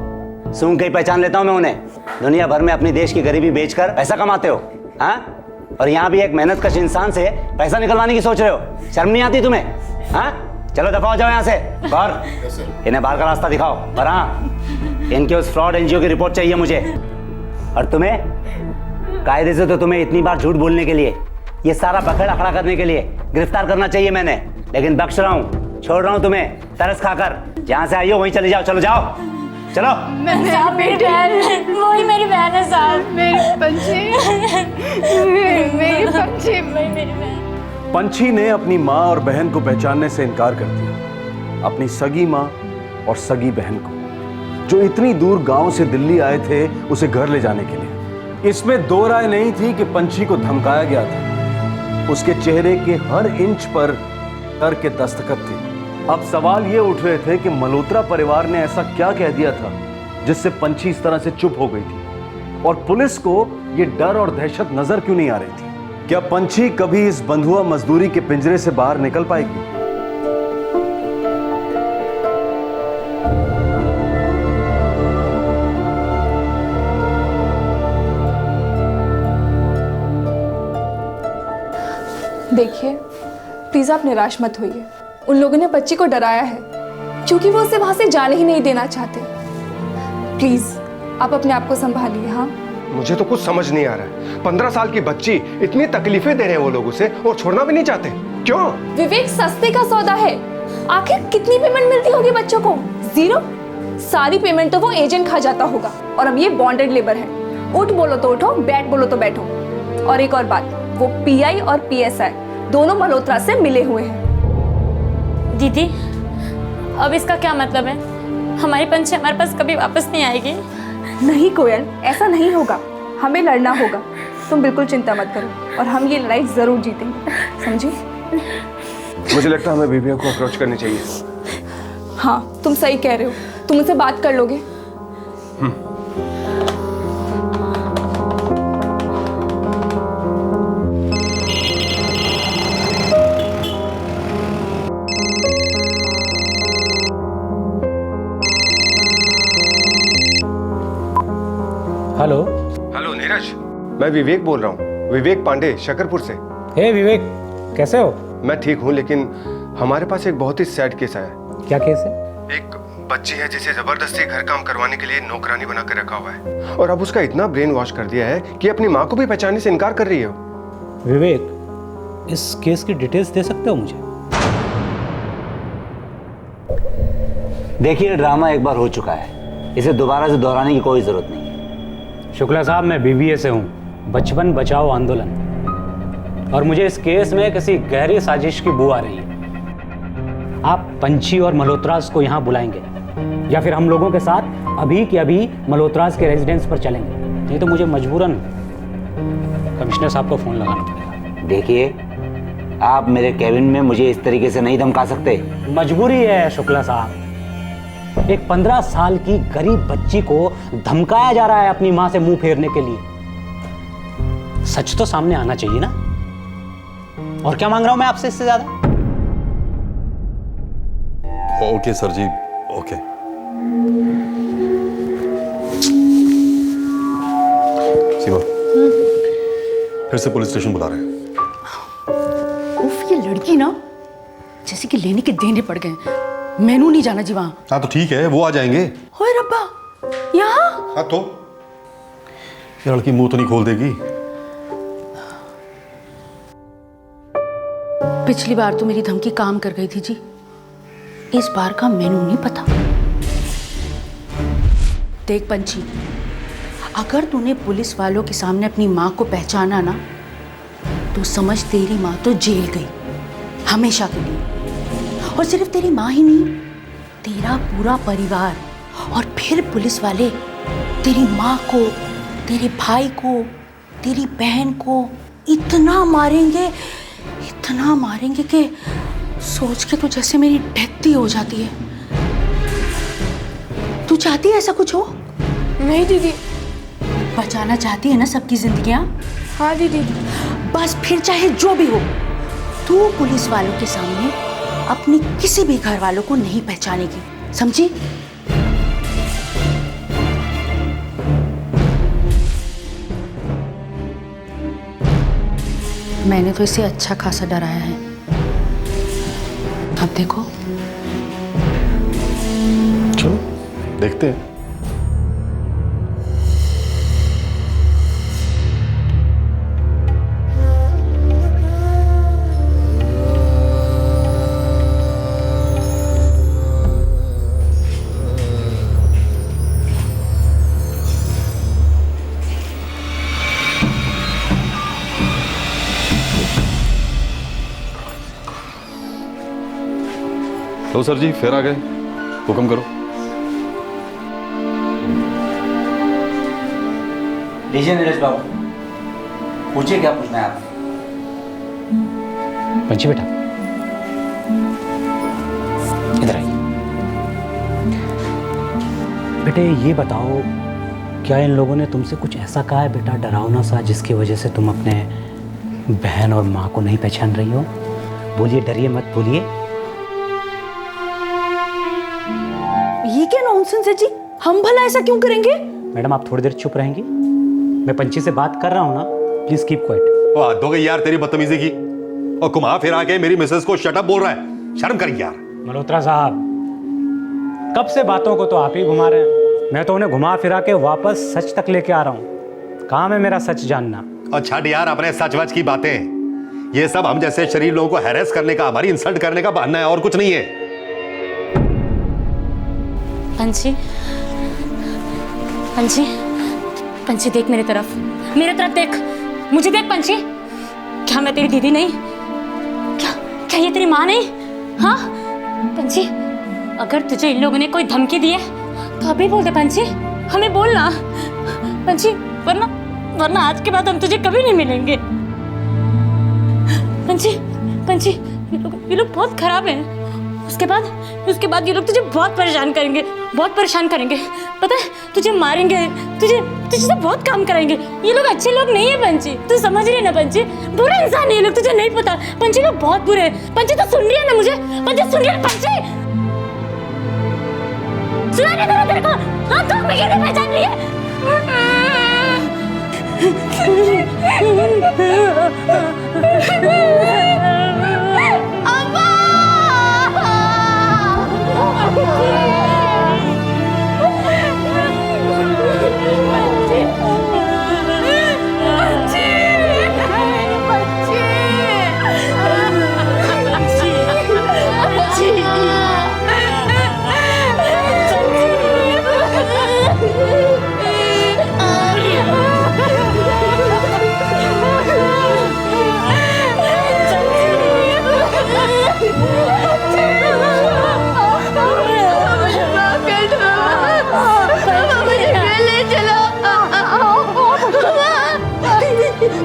सूंघ के ही पहचान लेता हूं मैं उन्हें। दुनिया भर में अपनी देश की गरीबी बेचकर पैसा कमाते हो, हाँ? और यहाँ भी एक मेहनत कश इंसान से पैसा निकलवाने की सोच रहे हो, शर्म नहीं आती तुम्हें? हाँ, चलो दफा हो जाओ यहाँ से। और इन्हें बाहर का रास्ता दिखाओ, और हाँ, इनके उस फ्रॉड एनजीओ की रिपोर्ट चाहिए मुझे। और तुम्हें कायदे से तो तुम्हें इतनी बार झूठ बोलने के लिए, ये सारा बखेड़ा खड़ा करने के लिए गिरफ्तार करना चाहिए मैंने, लेकिन बख्श रहा हूँ, छोड़ रहा हूँ तुम्हें तरस खाकर। जहाँ से आई हो वहीं चले जाओ, चलो जाओ, चलो। मेरी बहन, वही मेरी बहन है साहब। मेरी पंची, मेरी पंची, मेरी बहन। पंछी ने अपनी माँ और बहन को पहचानने से इनकार कर दिया, अपनी सगी माँ और सगी बहन को, जो इतनी दूर गांव से दिल्ली आए थे उसे घर ले जाने के लिए। इसमें दो राय नहीं थी कि पंछी को धमकाया गया था। उसके चेहरे के हर इंच पर डर के दस्तखत थे। अब सवाल ये उठ रहे थे कि मल्होत्रा परिवार ने ऐसा क्या कह दिया था जिससे पंछी इस तरह से चुप हो गई थी, और पुलिस को ये डर और दहशत नजर क्यों नहीं आ रही थी? क्या पंछी कभी इस बंधुआ मजदूरी के पिंजरे से बाहर निकल पाएगी? देखिए, प्लीज आप निराश मत होइए। उन लोगों ने बच्ची को डराया है क्योंकि वो उसे वहां से जाने ही नहीं देना चाहते। प्लीज आप अपने आप को संभालिए। हाँ, मुझे तो कुछ समझ नहीं आ रहा है। 15 साल की बच्ची, इतनी तकलीफें दे रहे हैं वो लोग उसे, और छोड़ना भी नहीं चाहते, क्यों? विवेक सस्ते का सौदा है। आखिर कितनी पेमेंट मिलती होगी बच्चों को? 0। सारी पेमेंट तो वो एजेंट खा जाता होगा, और अब ये बॉन्डेड लेबर है। उठ बोलो तो उठो, बैठ बोलो तो बैठो। और एक और बात, वो पीआई और पीएसआई दोनों मल्होत्रा से मिले हुए हैं। दीदी, अब इसका क्या मतलब है? हमारी पंछी हमारे पास कभी वापस नहीं आएगी? नहीं कोयल, ऐसा नहीं होगा। हमें लड़ना होगा। तुम बिल्कुल चिंता मत करो, और हम ये लड़ाई जरूर जीतेंगे, समझी? मुझे लगता है हमें बीबिया को अप्रोच करनी चाहिए। हाँ, तुम सही कह रहे हो। तुम उनसे बात कर लोगे? हेलो नीरज, मैं विवेक बोल रहा हूँ, विवेक पांडे, शकरपुर से। हे विवेक, कैसे हो? मैं ठीक हूँ, लेकिन हमारे पास एक बहुत ही सैड केस आया है। क्या केस है? एक बच्ची है जिसे जबरदस्ती घर काम करवाने के लिए नौकरानी बना कर रखा हुआ है और अब उसका इतना ब्रेन वॉश कर दिया है कि अपनी माँ को भी पहचानने से इनकार कर रही है। विवेक, इस केस की डिटेल्स दे सकते हो मुझे? देखिए, ड्रामा एक बार हो चुका है, इसे दोबारा से दोहराने की कोई जरूरत नहीं। शुक्ला साहब, मैं बीबीए से हूँ, बचपन बचाओ आंदोलन, और मुझे इस केस में किसी गहरी साजिश की बू आ रही है। आप पंछी और मल्होत्रास को यहाँ बुलाएंगे या फिर हम लोगों के साथ अभी के अभी मल्होत्रास के रेजिडेंस पर चलेंगे, नहीं तो मुझे मजबूरन कमिश्नर साहब को फोन लगाना पड़ेगा। देखिए, आप मेरे कैबिन में मुझे इस तरीके से नहीं धमका सकते। मजबूरी है शुक्ला साहब, एक 15 साल की गरीब बच्ची को धमकाया जा रहा है अपनी मां से मुंह फेरने के लिए। सच तो सामने आना चाहिए ना। और क्या मांग रहा हूं मैं आपसे इससे ज्यादा? ओके सर जी, ओके। सीमा, फिर से पुलिस स्टेशन बुला रहे हैं। उफ, ये लड़की ना जैसे कि लेने के देने पड़ गए। मैनू नहीं जाना जी वहां। हाँ तो ठीक है, वो आ जाएंगे। ओए रब्बा, यहाँ? हाँ तो ये लड़की मुंह तो नहीं खोल देगी। पिछली बार तो मेरी धमकी काम कर गई थी जी, इस बार का मेनू नहीं पता। देख पंछी, अगर तूने पुलिस वालों के सामने अपनी माँ को पहचाना ना, तो समझ तेरी माँ तो जेल गई हमेशा के लिए। और सिर्फ तेरी माँ ही नहीं, तेरा पूरा परिवार। और फिर पुलिस वाले तेरी माँ को, तेरे भाई को, तेरी बहन को इतना मारेंगे कि सोच के तो जैसे मेरी डेथ ही हो जाती है। तू चाहती है ऐसा कुछ हो? नहीं दीदी। बचाना चाहती है ना सबकी जिंदगियां? हाँ दीदी। बस फिर चाहे जो भी हो, तू पुलिस वालों के सामने अपने किसी भी घर वालों को नहीं पहचानेगी, समझी? मैंने तो इसे अच्छा खासा डराया है, अब देखो। चलो देखते हैं। तो सर जी फिर आ गए, हुक्म करो। लीजिए नीरज बाबू, पूछिए क्या पूछना है आपने। पंछी बेटा, इधर आइए। बेटे ये बताओ, क्या इन लोगों ने तुमसे कुछ ऐसा कहा है बेटा डरावना सा, जिसकी वजह से तुम अपने बहन और माँ को नहीं पहचान रही हो? बोलिए, डरिए मत, बोलिए। ये क्या नॉनसेंस है जी? हम भला ऐसा क्यों करेंगे? मैडम आप थोड़ी देर चुप रहेंगी? मैं पंछी से बात कर रहा हूँ ना, प्लीज कीप क्वाइट। वो हद हो गई यार तेरी बदतमीजी की, और घुमा फिरा के मेरी मिसेस को शट अप बोल रहा है। शर्म कर यार। मल्होत्रा साहब, कब से बातों को तो आप ही घुमा रहे हैं, मैं तो उन्हें घुमा फिरा के वापस सच तक लेके आ रहा हूँ। काम है मेरा सच जानना। और छठ यार अपने सच वच की बातें, ये सब हम जैसे शरीफ लोगों को हैरेस करने का, हमारी इंसल्ट करने का बहाना है, और कुछ नहीं है। पंछी, पंछी, पंछी देख मेरे तरफ देख, मुझे देख पंछी। क्या मैं तेरी दीदी नहीं? क्या ये तेरी माँ नहीं? हाँ पंछी, अगर तुझे इन लोगों ने कोई धमकी दी है तो अभी बोल दे पंछी, हमें बोलना पंछी, वरना आज के बाद हम तुझे कभी नहीं मिलेंगे। पंछी, ये लोग बहुत खराब हैं। उसके बाद ये लोग तुझे बहुत परेशान करेंगे, पता है? तुझे मारेंगे, तुझे से बहुत काम कराएंगे। ये लोग अच्छे लोग नहीं है पंछी, तू समझ रही है ना पंछी? बुरे इंसान है ये लोग, तुझे नहीं पता। पंछी लोग बहुत बुरे हैं। पंछी तो सुन रही है ना मुझे? पंछी सुन रही है? पंछी सुना नहीं दे रहा तेरे को? हाँ तो मैं कैसे पहचान रही है?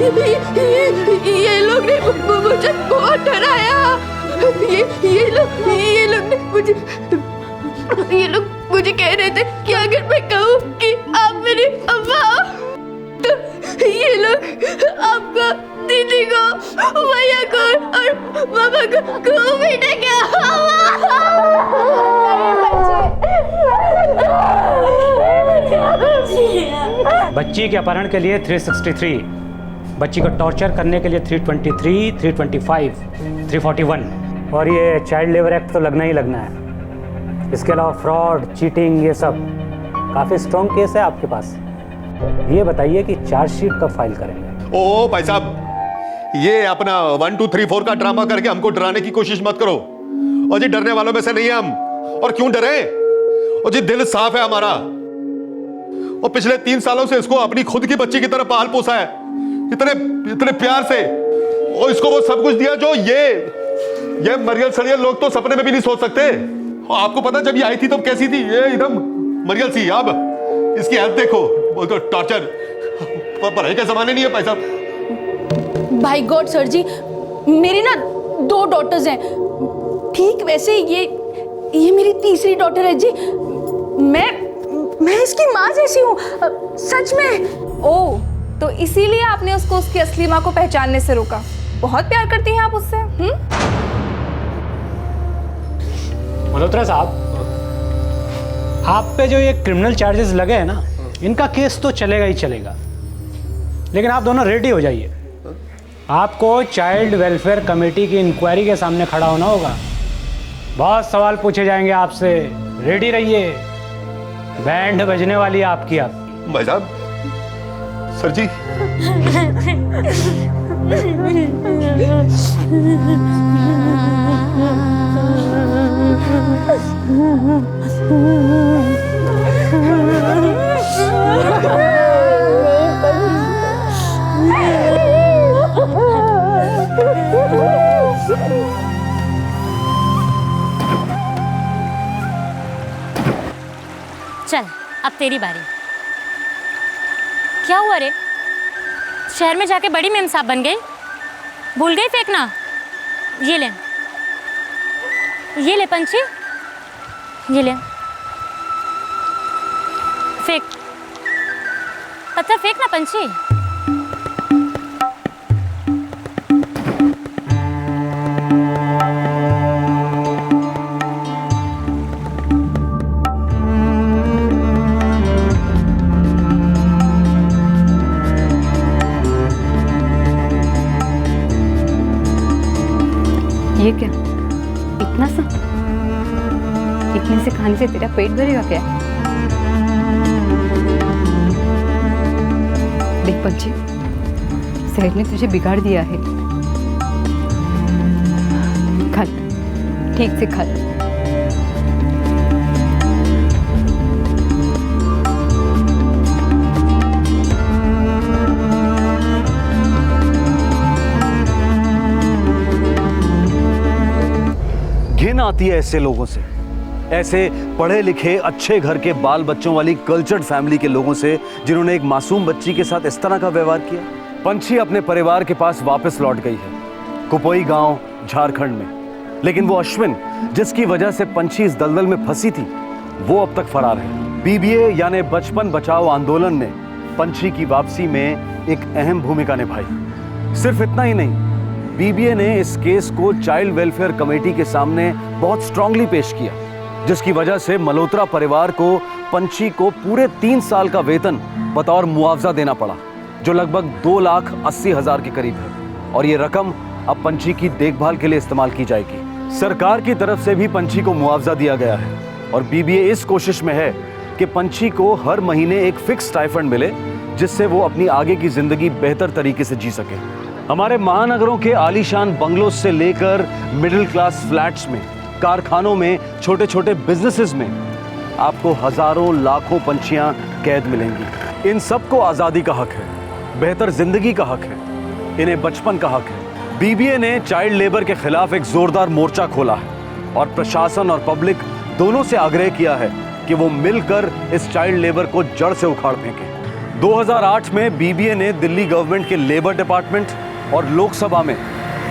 ये लोग ने मुझे बहुत डराया। ये लोग मुझे कह रहे थे कि अगर मैं कहूँ कि आप मेरी अम्मा हो, तो ये लोग आपको, दीदी को, भैया को और मामा को पीटेंगे। बच्ची के अपहरण के लिए 363, बच्ची को टॉर्चर करने के लिए 323, 325, 341 और ये चाइल्ड लेबर एक्ट तो लगना ही लगना है। इसके अलावा फ्रॉड, चीटिंग, ये सब काफ़ी स्ट्रॉन्ग केस है आपके पास। ये बताइए कि चार्जशीट कब फाइल करेंगे? ओ भाई साहब, ये अपना 1 2 3 4 का ड्रामा करके हमको डराने की कोशिश मत करो। और जी डरने वालों में से नहीं है हम। और क्यों डरे? और जी दिल साफ है हमारा। और पिछले 3 सालों से इसको अपनी खुद की बच्ची की तरह पाल पोसा है, इतने प्यार से। और इसको वो सब कुछ दिया जो ये मरियल सड़ियल लोग तो सपने में भी नहीं सोच सकते। और आपको पता जब ये आई थी तो कैसी थी? ये एकदम मरियल सी। अब इसकी हेल्थ देखो, वो तो टॉर्चर। पढ़ाई का जमाने नहीं है भाई साहब। भाई गॉड सर जी, मेरी ना 2 डॉटर्स हैं। ठीक वैसे ये मेरी तीसरी डॉटर है जी। मैं इसकी माँ जैसी हूँ, सच में। ओह, तो इसीलिए आपने उसको उसकी असली माँ को पहचानने से रोका। बहुत प्यार करती हैं आप उससे। मल्होत्रा साहब, आप पे जो ये क्रिमिनल चार्जेस लगे हैं ना, इनका केस तो चलेगा ही चलेगा, लेकिन आप दोनों रेडी हो जाइए। आपको चाइल्ड वेलफेयर कमेटी की इंक्वायरी के सामने खड़ा होना होगा। बहुत सवाल पूछे जाएंगे आपसे, रेडी रहिए। बैंड बजने वाली है आपकी। आप भाई साहब, सर जी चल, अब तेरी बारी। क्या हुआ रे? शहर में जाके बड़ी मेम साहब बन गई? भूल गई फेंकना? ये ले पंछी, ये ले फेंक। पत्थर फेंकना पंछी। ये क्या, इतना सा? इतने से खाने से तेरा पेट भरेगा क्या? देख पंछी, शहर ने तुझे बिगाड़ दिया है। खा, ठीक से खा। घिन आती है ऐसे लोगों से, ऐसे पढ़े लिखे अच्छे घर के बाल बच्चों वाली कल्चर्ड फैमिली के लोगों से, जिन्होंने एक मासूम बच्ची के साथ इस तरह का व्यवहार किया। पंछी अपने परिवार के पास वापस लौट गई है, कुपोई गांव झारखंड में। लेकिन वो अश्विन जिसकी वजह से पंछी इस दलदल में फंसी थी, वो अब तक फरार है। बीबीए यानी बचपन बचाओ आंदोलन ने पंछी की वापसी में एक अहम भूमिका निभाई। सिर्फ इतना ही नहीं, बीबीए ने इस केस को चाइल्ड वेलफेयर कमेटी के सामने बहुत स्ट्रांगली पेश किया, जिसकी वजह से मल्होत्रा परिवार को पंछी को पूरे 3 साल का वेतन बतौर मुआवजा देना पड़ा, जो लगभग 2,80,000 के करीब है। और ये रकम अब पंछी की देखभाल के लिए इस्तेमाल की जाएगी। सरकार की तरफ से भी पंछी को मुआवजा दिया गया है और बीबीए इस कोशिश में है कि पंछी को हर महीने एक फिक्स स्टाइफंड मिले, जिससे वो अपनी आगे की जिंदगी बेहतर तरीके से जी सके। हमारे महानगरों के आलीशान बंगलों से लेकर मिडिल क्लास फ्लैट्स में, कारखानों में, छोटे छोटे बिजनेसेस में आपको हजारों लाखों पंछियां कैद मिलेंगी। इन सबको आज़ादी का हक है, बेहतर जिंदगी का हक है, इन्हें बचपन का हक है। बीबीए ने चाइल्ड लेबर के खिलाफ एक जोरदार मोर्चा खोला है और प्रशासन और पब्लिक दोनों से आग्रह किया है कि वो मिलकर इस चाइल्ड लेबर को जड़ से उखाड़ फेंके। 2008 में बीबीए ने दिल्ली गवर्नमेंट के लेबर डिपार्टमेंट और लोकसभा में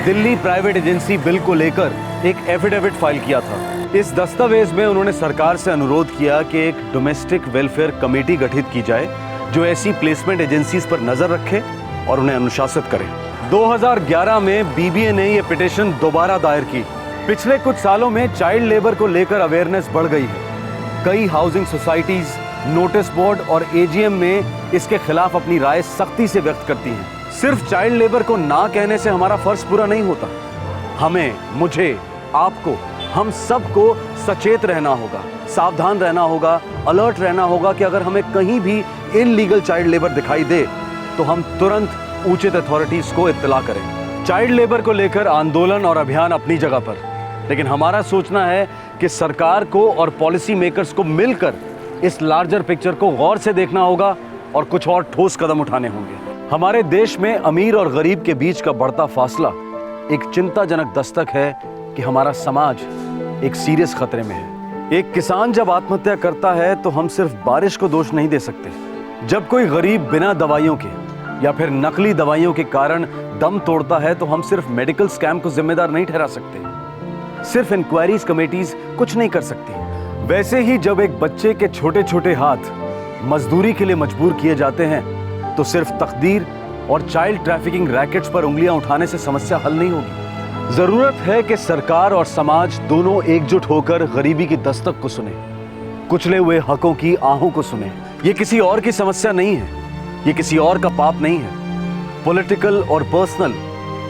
दिल्ली प्राइवेट एजेंसी बिल को लेकर एक एफिडेविट फाइल किया था। इस दस्तावेज में उन्होंने सरकार से अनुरोध किया कि एक डोमेस्टिक वेलफेयर कमेटी गठित की जाए जो ऐसी प्लेसमेंट एजेंसीज पर नजर रखे और उन्हें अनुशासित करे। 2011 में बीबीए ने यह पिटीशन दोबारा दायर की। पिछले कुछ सालों में चाइल्ड लेबर को लेकर अवेयरनेस बढ़ गई है। कई हाउसिंग सोसाइटीज, नोटिस बोर्ड और एजीएम में इसके खिलाफ अपनी राय सख्ती से व्यक्त करती हैं। सिर्फ चाइल्ड लेबर को ना कहने से हमारा फर्ज पूरा नहीं होता। हमें, मुझे, आपको, हम सबको सचेत रहना होगा, सावधान रहना होगा, अलर्ट रहना होगा कि अगर हमें कहीं भी इनलीगल चाइल्ड लेबर दिखाई दे तो हम तुरंत उचित अथॉरिटीज को इत्तला करें। चाइल्ड लेबर को लेकर आंदोलन और अभियान अपनी जगह पर, लेकिन हमारा सोचना है कि सरकार को और पॉलिसी मेकर्स को मिलकर इस लार्जर पिक्चर को गौर से देखना होगा और कुछ और ठोस कदम उठाने होंगे। हमारे देश में अमीर और गरीब के बीच का बढ़ता फासला एक चिंताजनक दस्तक है कि हमारा समाज एक सीरियस खतरे में है। एक किसान जब आत्महत्या करता है तो हम सिर्फ बारिश को दोष नहीं दे सकते। जब कोई गरीब बिना दवाइयों के या फिर नकली दवाइयों के कारण दम तोड़ता है तो हम सिर्फ मेडिकल स्कैम को जिम्मेदार नहीं ठहरा सकते। सिर्फ इंक्वायरीज कमेटीज कुछ नहीं कर सकती। वैसे ही जब एक बच्चे के छोटे छोटे हाथ मजदूरी के लिए मजबूर किए जाते हैं तो सिर्फ तकदीर और चाइल्ड ट्रैफिकिंग रैकेट्स पर उंगलियां उठाने से समस्या हल नहीं होगी। जरूरत है कि सरकार और समाज दोनों एकजुट होकर गरीबी की दस्तक को सुने, कुचले हुए हकों की आहों को सुने। ये किसी और की समस्या नहीं है, ये किसी और का पाप नहीं है। पॉलिटिकल और पर्सनल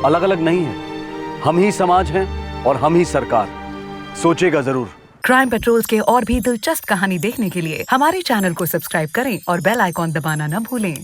अलग अलग नहीं है। हम ही समाज हैं और हम ही सरकार। सोचेगा जरूर। क्राइम पेट्रोल्स के और भी दिलचस्प कहानी देखने के लिए हमारे चैनल को सब्सक्राइब करें और बेल आइकॉन दबाना न भूलें।